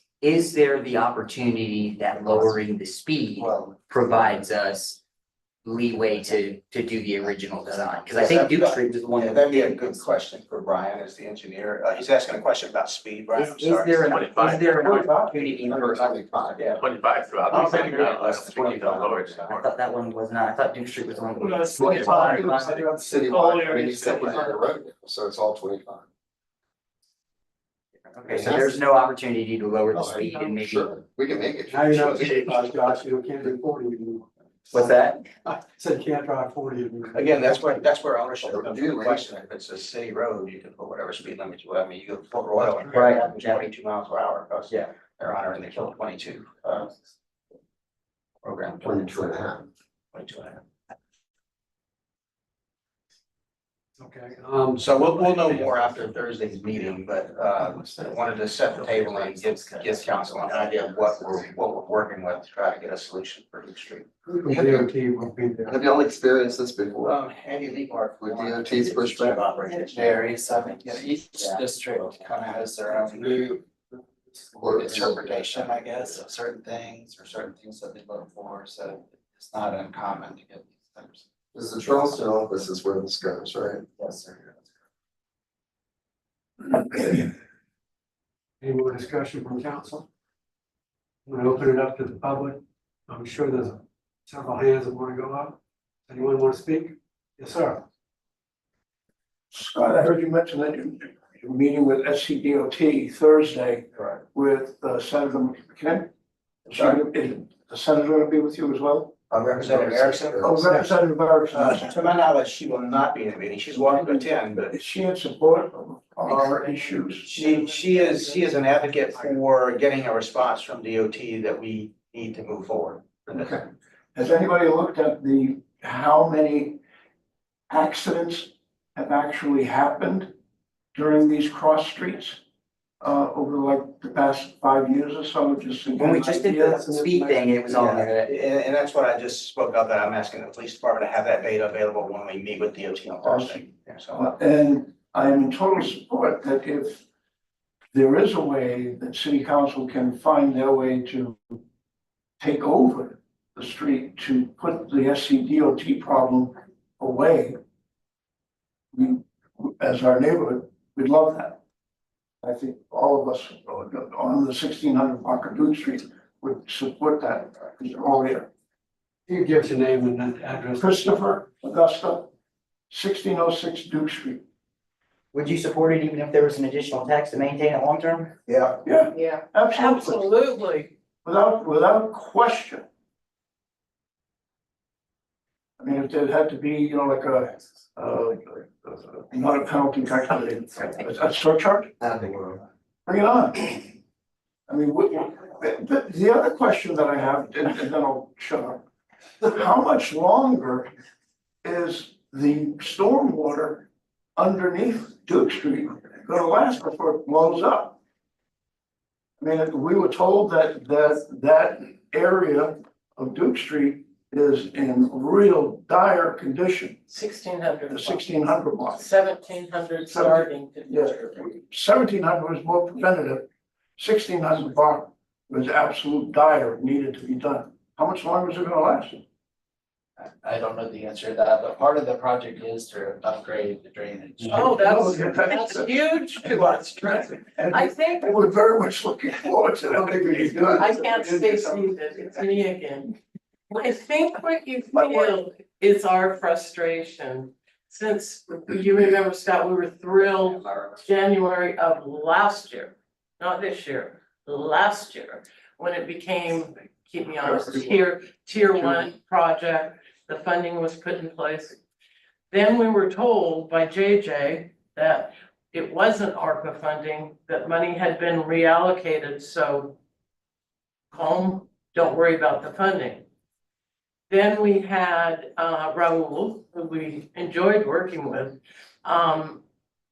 there the opportunity that lowering the speed provides us leeway to do the original design? Because I think Duke Street was the one. That'd be a good question for Brian as the engineer. He's asking a question about speed, Brian. Is there an opportunity for? 25 throughout the city, not less than 20 lower. I thought that one was not, I thought Duke Street was the one. Citywide, we need 75 on the road, so it's all 25. Okay, so there's no opportunity to lower the speed and maybe. Sure, we can make it. Now you know, Josh, you can't do 40 anymore. What's that? I said can't drive 40 anymore. Again, that's where ownership comes into question. If it's a city road, you can put whatever speed limit you want. I mean, you go Port Royal and Right. 22 miles per hour, because they're honoring the Kill 22 program. 22 and a half. 22 and a half. Okay, So we'll know more after Thursday's meeting, but I wanted to set the table and give council an idea of what we're working with to try to get a solution for Duke Street. DOT will be there. Have you all experienced this before? Andy Leapart With DOT's pushback? operations. Varies, I think, each district kind of has their own interpretation, I guess, of certain things or certain things that they look for, so it's not uncommon to get these things. This is the Charleston office is where this goes, right? Yes, sir. Any more discussion from council? I'm gonna open it up to the public. I'm sure there's several hands that want to go up. Anyone want to speak? Yes, sir. Scott, I heard you mention that you're meeting with SCDOT Thursday with Senator McKinney. Is the senator going to be with you as well? Representative Erickson. Oh, Representative Erickson. To my knowledge, she will not be in the meeting. She's welcome to attend, but Is she in support of our issues? she is an advocate for getting a response from DOT that we need to move forward. Okay. Has anybody looked at how many accidents have actually happened during these cross streets? Over like the past 5 years or so, just to get When we an just did idea? the speed thing, it was on there. And that's what I just spoke of, that I'm asking the police department to have that data available when we meet with DOT on Thursday. So And I'm in total support that if there is a way that city council can find their way to take over the street, to put the SCDOT problem away, we, as our neighborhood, we'd love that. I think all of us on the 1600 Parker Duke Street would support that, because they're all here. You give us your name and address. Christopher Augusta, 1606 Duke Street. Would you support it even if there was an additional tax to maintain it long term? Yeah, Yeah, absolutely. without question. I mean, if there had to be, like not a penalty tax, but a surcharge, bring it on. I mean, the other question that I have, and then I'll shut up. How much longer is the stormwater underneath Duke Street gonna last before it blows up? I mean, we were told that area of Duke Street is in real dire condition. 1600. The 1600 block. 1700 starting to. Yes, 1700 was more preventative. 1600 block was absolute dire, needed to be done. How much longer is it gonna last? I don't know the answer to that, but part of the project is to upgrade the drainage. Oh, that's huge to us. I think, And we're very much looking forward to that. I can't stay seated, it's me again. I think what you feel is our frustration. Since you remember, Scott, we were thrilled January of last year, not this year, last year, when it became, keep me honest, tier one project, the funding was put in place. Then we were told by JJ that it wasn't ARPA funding, that money had been reallocated, so calm, don't worry about the funding. Then we had Raul, who we enjoyed working with,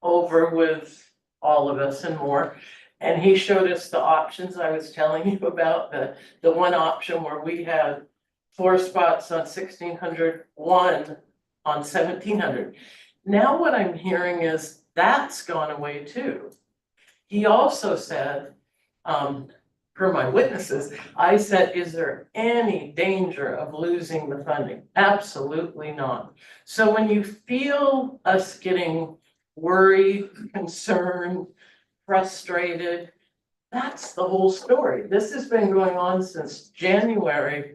over with all of us and more. And he showed us the options I was telling you about, the one option where we had 4 spots on 1600, 1 on 1700. Now what I'm hearing is that's gone away too. He also said, per my witnesses, I said, is there any danger of losing the funding? Absolutely not. So when you feel us getting worried, concerned, frustrated, that's the whole story. This has been going on since January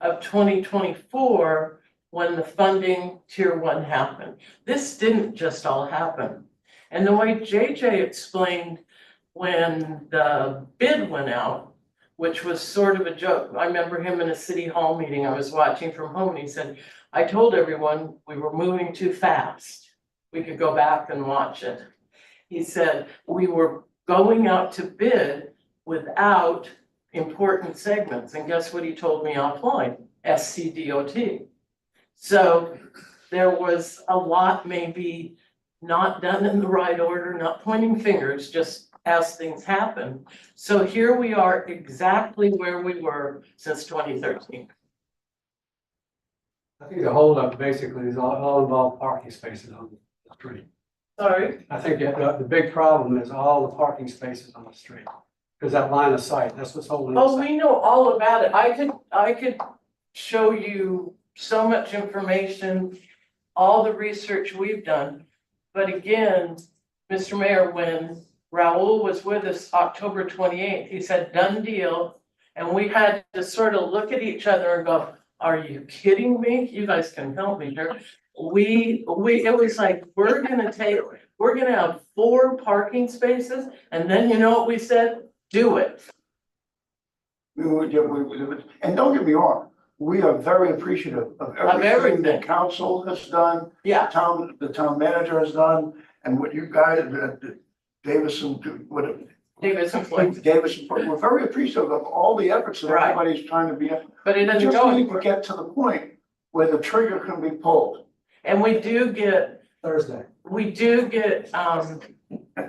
of 2024 when the funding tier 1 happened. This didn't just all happen. And the way JJ explained when the bid went out, which was sort of a joke. I remember him in a city hall meeting I was watching from home, and he said, I told everyone we were moving too fast. We could go back and watch it. He said, we were going out to bid without important segments. And guess what he told me offline? SCDOT. So there was a lot maybe not done in the right order, not pointing fingers, just as things happen. So here we are exactly where we were since 2013. I think the holdup basically is all involved parking spaces on the street. Sorry? I think the big problem is all the parking spaces on the street. Because that line of sight, that's what's holding us Oh, up. we know all about it. I could show you so much information, all the research we've done. But again, Mr. Mayor, when Raul was with us October 28th, he said, done deal. And we had to sort of look at each other and go, are you kidding me? You guys can help me here. It was like, we're gonna have 4 parking spaces. And then you know what we said? Do it. And don't get me wrong, we are very appreciative of everything the council has done. Yeah. The town manager has done, and what you guys, Davison, we're very appreciative of all the efforts that Right. everybody's trying to be. But it doesn't Just go need to anywhere. get to the point where the trigger can be pulled. And we do get Thursday.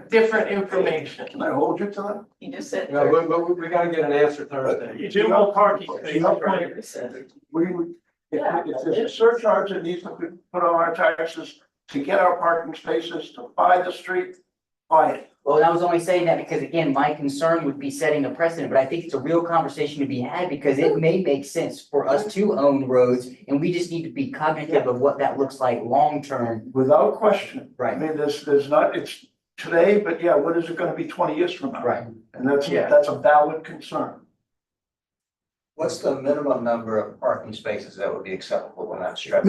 different information. Can I hold you to that? He just said. Yeah, we gotta get an answer Thursday. Two more parking spaces. If there's a surcharge that needs to be put on our taxes to get our parking spaces, to buy the street, buy it. Well, I was only saying that because again, my concern would be setting a precedent, but I think it's a real conversation to be had because it may make sense for us to own roads. And we just need to be cognitive of what that looks like long-term. Without question. Right. I mean, there's not, it's today, but yeah, what is it gonna be 20 years from now? Right. And that's a valid concern. What's the minimum number of parking spaces that would be acceptable on that stretch?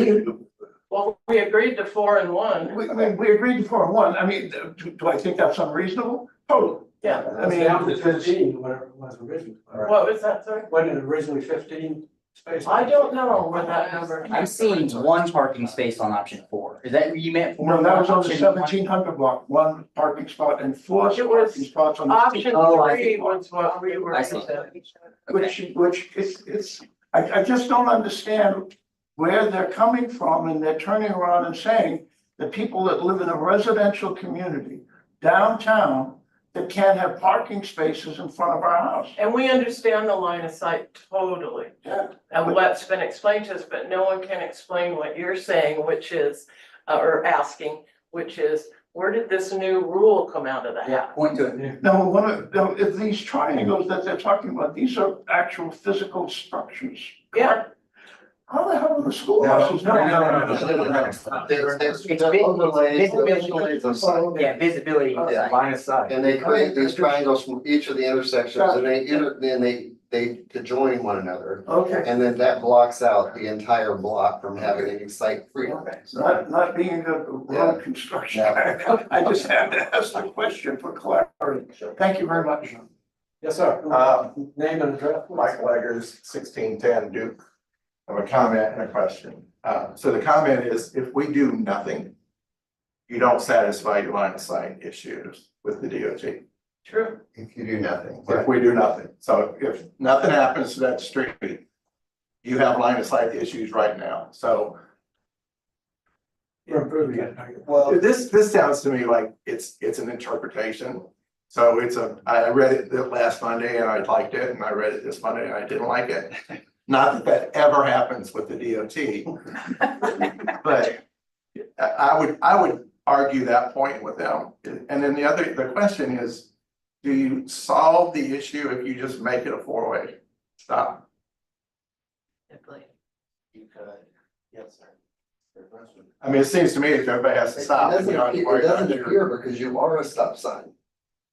Well, we agreed to 4 and 1. We agreed to 4 and 1. I mean, do I think that's unreasonable? Totally. Yeah. I mean, down to 15, whatever it was originally. What was that, sorry? Wasn't it originally 15 spaces? I don't know where that number. I'm seeing 1 parking space on option 4. Is that what you meant? no, that was on the Option 1700 block, 1 parking spot and 4 It was parking spots on the. Option Oh, I 3 see. was what we were. I see. Which it's, I just don't understand where they're coming from, and they're turning around and saying that people that live in a residential community downtown that can't have parking spaces in front of our house. And we understand the line of sight totally. Yeah. And what's been explained to us, but no one can explain what you're saying, which is, or asking, which is, where did this new rule come out of the hat? Point to it. No, if these triangles that they're talking about, these are actual physical structures. Yeah. How the hell are the school No, buses? no, no, no, It's Overlays, visibility. of sight. Yeah, visibility. Yeah, line of sight. And they create these triangles from each of the intersections and they to join one another. Okay, And then that blocks out the entire block from having any sight freedom. not being a road construction guy, I just had to ask the question for clarity. Thank you very much. Yes, sir. Name and address. Michael Eggers, 1610 Duke. I have a comment and a question. So the comment is, if we do nothing, you don't satisfy your line of sight issues with the DOT. True. If you do nothing. If we do nothing. So if nothing happens to that street, you have line of sight issues right now. So We're improving it. well, this sounds to me like it's an interpretation. So I read it the last Monday and I liked it, and I read it this Monday and I didn't like it. Not that ever happens with the DOT. But I would argue that point with them. And then the question is, do you solve the issue if you just make it a four-way stop? You could, yes, sir. I mean, it seems to me if everybody has to stop. It doesn't appear because you are a stop sign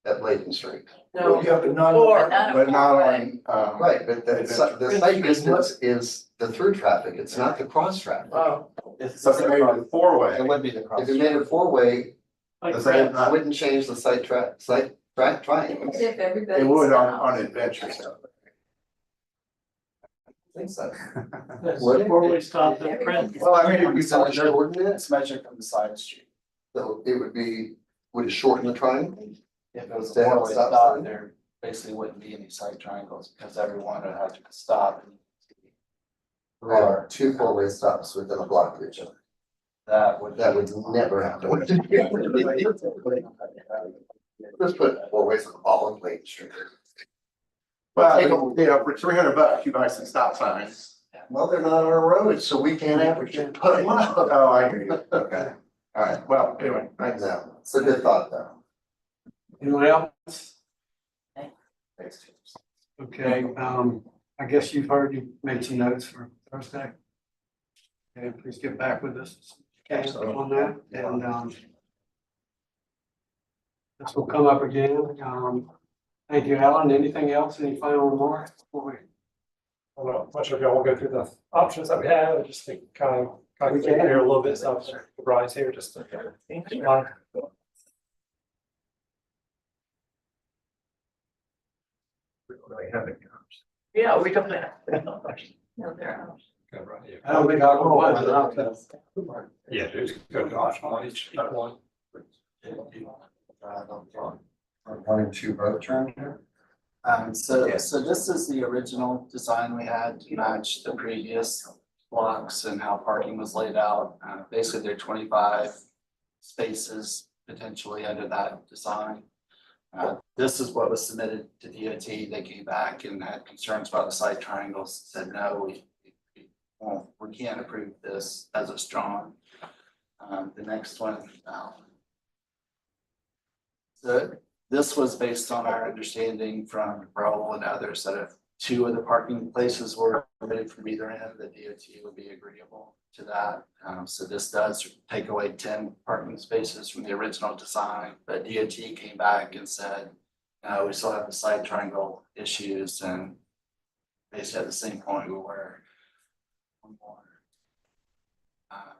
at Layton Street. No. You have to not. Or- But not on, Right, but the sight distance is the through traffic, it's not the cross traffic. Oh, so if they made it a four-way. It would be the cross. If you made it four-way, Does that it not- wouldn't change the sight triangles. if everybody. It would on adventure stuff. I think so. Before we stop the print. Well, I mean, it'd be Is that something. shorten it? It's measured from the side street. So it would it shorten the triangle? If it was a To have four-way stop stop, sign? there basically wouldn't be any side triangles because everyone would have to stop. There are two four-way stops within a block of each other. That would. Never happen. Just put four ways all in Layton Street. Well, for $300, you buy some stop signs. Well, they're not our roads, so we can't advocate put them up. Oh, I hear you. Okay. All right. Well, anyway, thanks. No, it's a good thought though. Anyone else? Thanks. Okay, I guess you've heard, you made some notes for Thursday. Okay, please get back with us. Okay, on that, and, this will come up again. Thank you, Alan. Anything else? Any final remarks before we? I'm not sure if y'all want to go through the options that we have, or just to kind of We can. here a little bit, so Brian's here just to. Yeah, we don't have. No, they're out. I don't think I want to. Yeah, there's go to option on each one. Wanting to vote turn here? So this is the original design we had to match the previous blocks and how parking was laid out. Basically, there are 25 spaces potentially under that design. This is what was submitted to DOT. They came back and had concerns about the side triangles, said, no, we can't approve this as it's drawn. The next one. So this was based on our understanding from Raul and others that if two of the parking places were permitted from either end, the DOT would be agreeable to that. So this does take away 10 parking spaces from the original design, but DOT came back and said, we still have the side triangle issues, and basically at the same point we were.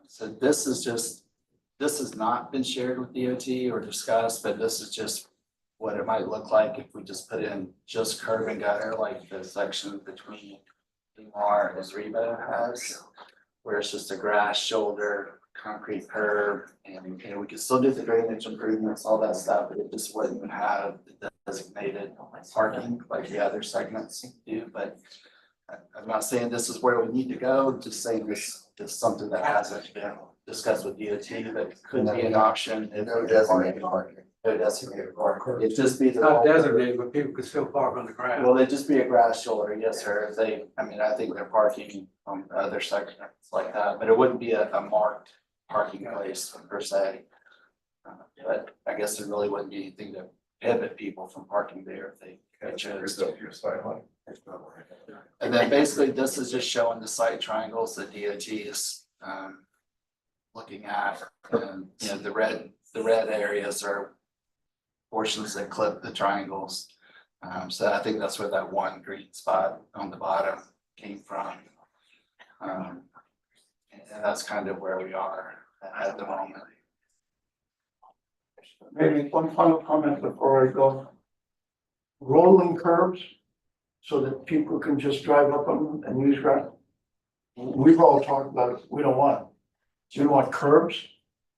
So this has not been shared with DOT or discussed, but this is just what it might look like if we just put in just curb and gutter, like the section between DMR and Reba has, where it's just a grass shoulder, concrete curb, and we can still do the drainage improvements, all that stuff, but it just wouldn't have the designated parking like the other segments do. But I'm not saying this is where we need to go, just saying this is something that hasn't been discussed with DOT, but could be an option. No designated parking. No designated parking. It'd just be It's not designated, but people could still park on the ground. Well, they'd just be a grass shoulder, yes, sir. If they, I think they're parking on other sections like that, but it wouldn't be a marked parking place per se. But I guess there really wouldn't be anything to prohibit people from parking there if they chose to. And then basically this is just showing the site triangles that DOT is looking at. And, you know, the red areas are portions that clip the triangles. So I think that's where that one green spot on the bottom came from. And that's kind of where we are at the moment. Maybe one final comment before I go. Rolling curbs so that people can just drive up them and use gravel. We've all talked about it, we don't want it. So we want curbs,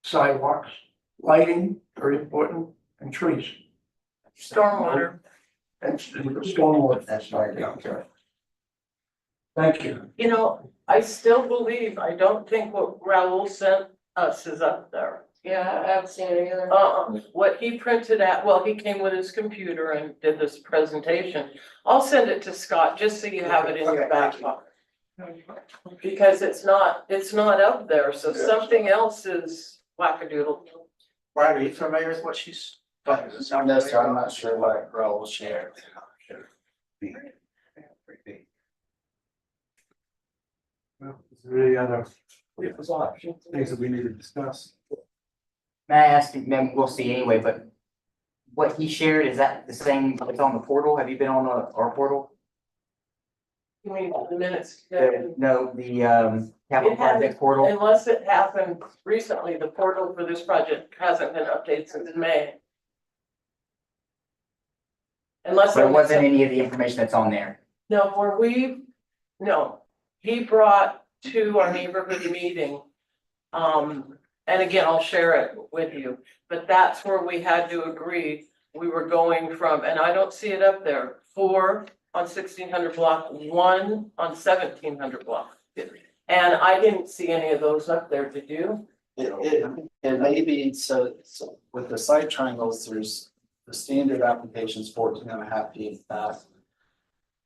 sidewalks, lighting, very important, and trees. Stormwater. And stormwater. That's right. Okay. Thank you. You know, I still believe, I don't think what Raul sent us is up there. Yeah, I haven't seen it either. What he printed out, well, he came with his computer and did this presentation. I'll send it to Scott, just so you have it in your back pocket. Because it's not up there, so something else is wackadoodle. Brian, are you familiar with what she's talking about? No, sir, I'm not sure what Raul shared. Well, is there any other things that we need to discuss? May I ask, then we'll see anyway, but what he shared, is that the same, it's on the portal? Have you been on our portal? You mean the minutes? No, the capital It hasn't- project portal? Unless it happened recently, the portal for this project hasn't been updated since May. Unless. There wasn't any of the information that's on there. No, no, he brought to our neighborhood meeting. And again, I'll share it with you, but that's where we had to agree, we were going from, and I don't see it up there, 4 on 1600 block, 1 on 1700 block. And I didn't see any of those up there, did you? It may be, so with the site triangles, there's the standard applications 14.5 feet.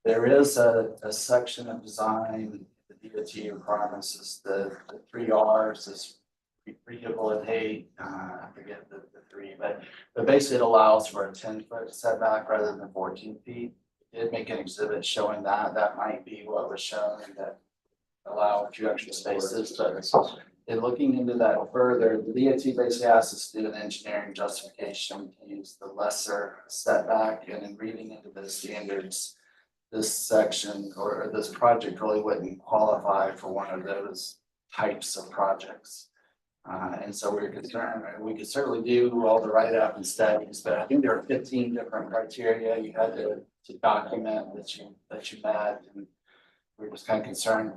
There is a section of design, the DOT requirements is the 3 Rs is rehabilitate, I forget the 3, but basically it allows for a 10-foot setback rather than 14 feet. It did make an exhibit showing that might be what was shown that allow a few extra spaces, but in looking into that further, the DOT basically asks us to do an engineering justification to use the lesser setback, and in reading into the standards, this section or this project really wouldn't qualify for one of those types of projects. And so we're concerned, we could certainly do all the write-up and studies, but I think there are 15 different criteria you had to document that you met, and we're just kind of concerned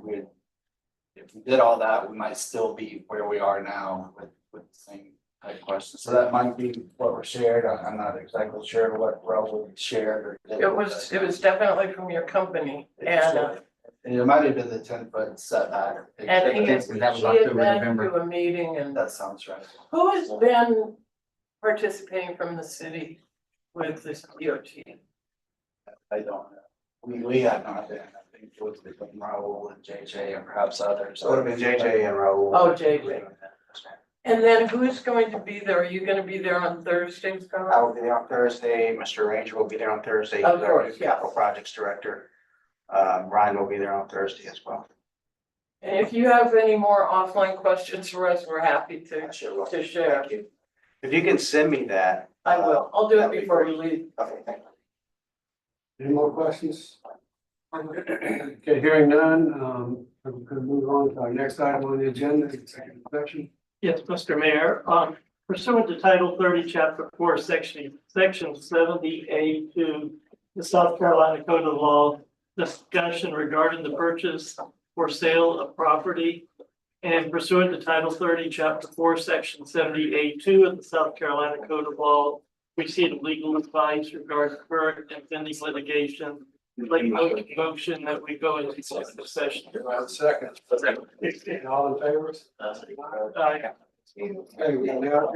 if we did all that, we might still be where we are now with the same type questions. So that might be what was shared. I'm not exactly sure what Raul shared or. It was definitely from your company, and it might have been the 10-foot setback. and he had That was been October, November. to a meeting, and That sounds right. who has been participating from the city with this DOT? I don't know. We have not been. I think it was between Raul and JJ and perhaps others. So it would have been JJ and Raul. Oh, JJ. And then who's going to be there? Are you gonna be there on Thursday, I Scott? will be there on Thursday. Mr. Ranger will be there on Thursday. Of He's our course, yeah. Capital Projects Director. Ryan will be there on Thursday as well. And if you have any more offline questions for us, we're happy to share. Thank you. If you can send me that. I will. I'll do it before we leave. Okay, thank you. Any more questions? Okay, hearing none, I'm gonna move on to our next item on the agenda, executive session. Yes, Mr. Mayor, pursuant to Title 30, Chapter 4, Section 70A2, the South Carolina Code of Law, discussion regarding the purchase or sale of property, and pursuant to Title 30, Chapter 4, Section 70A2 of the South Carolina Code of Law, received legal advice regarding current and pending litigation. Like motion that we go into executive session. Second. All in favor? Aye. Okay, we now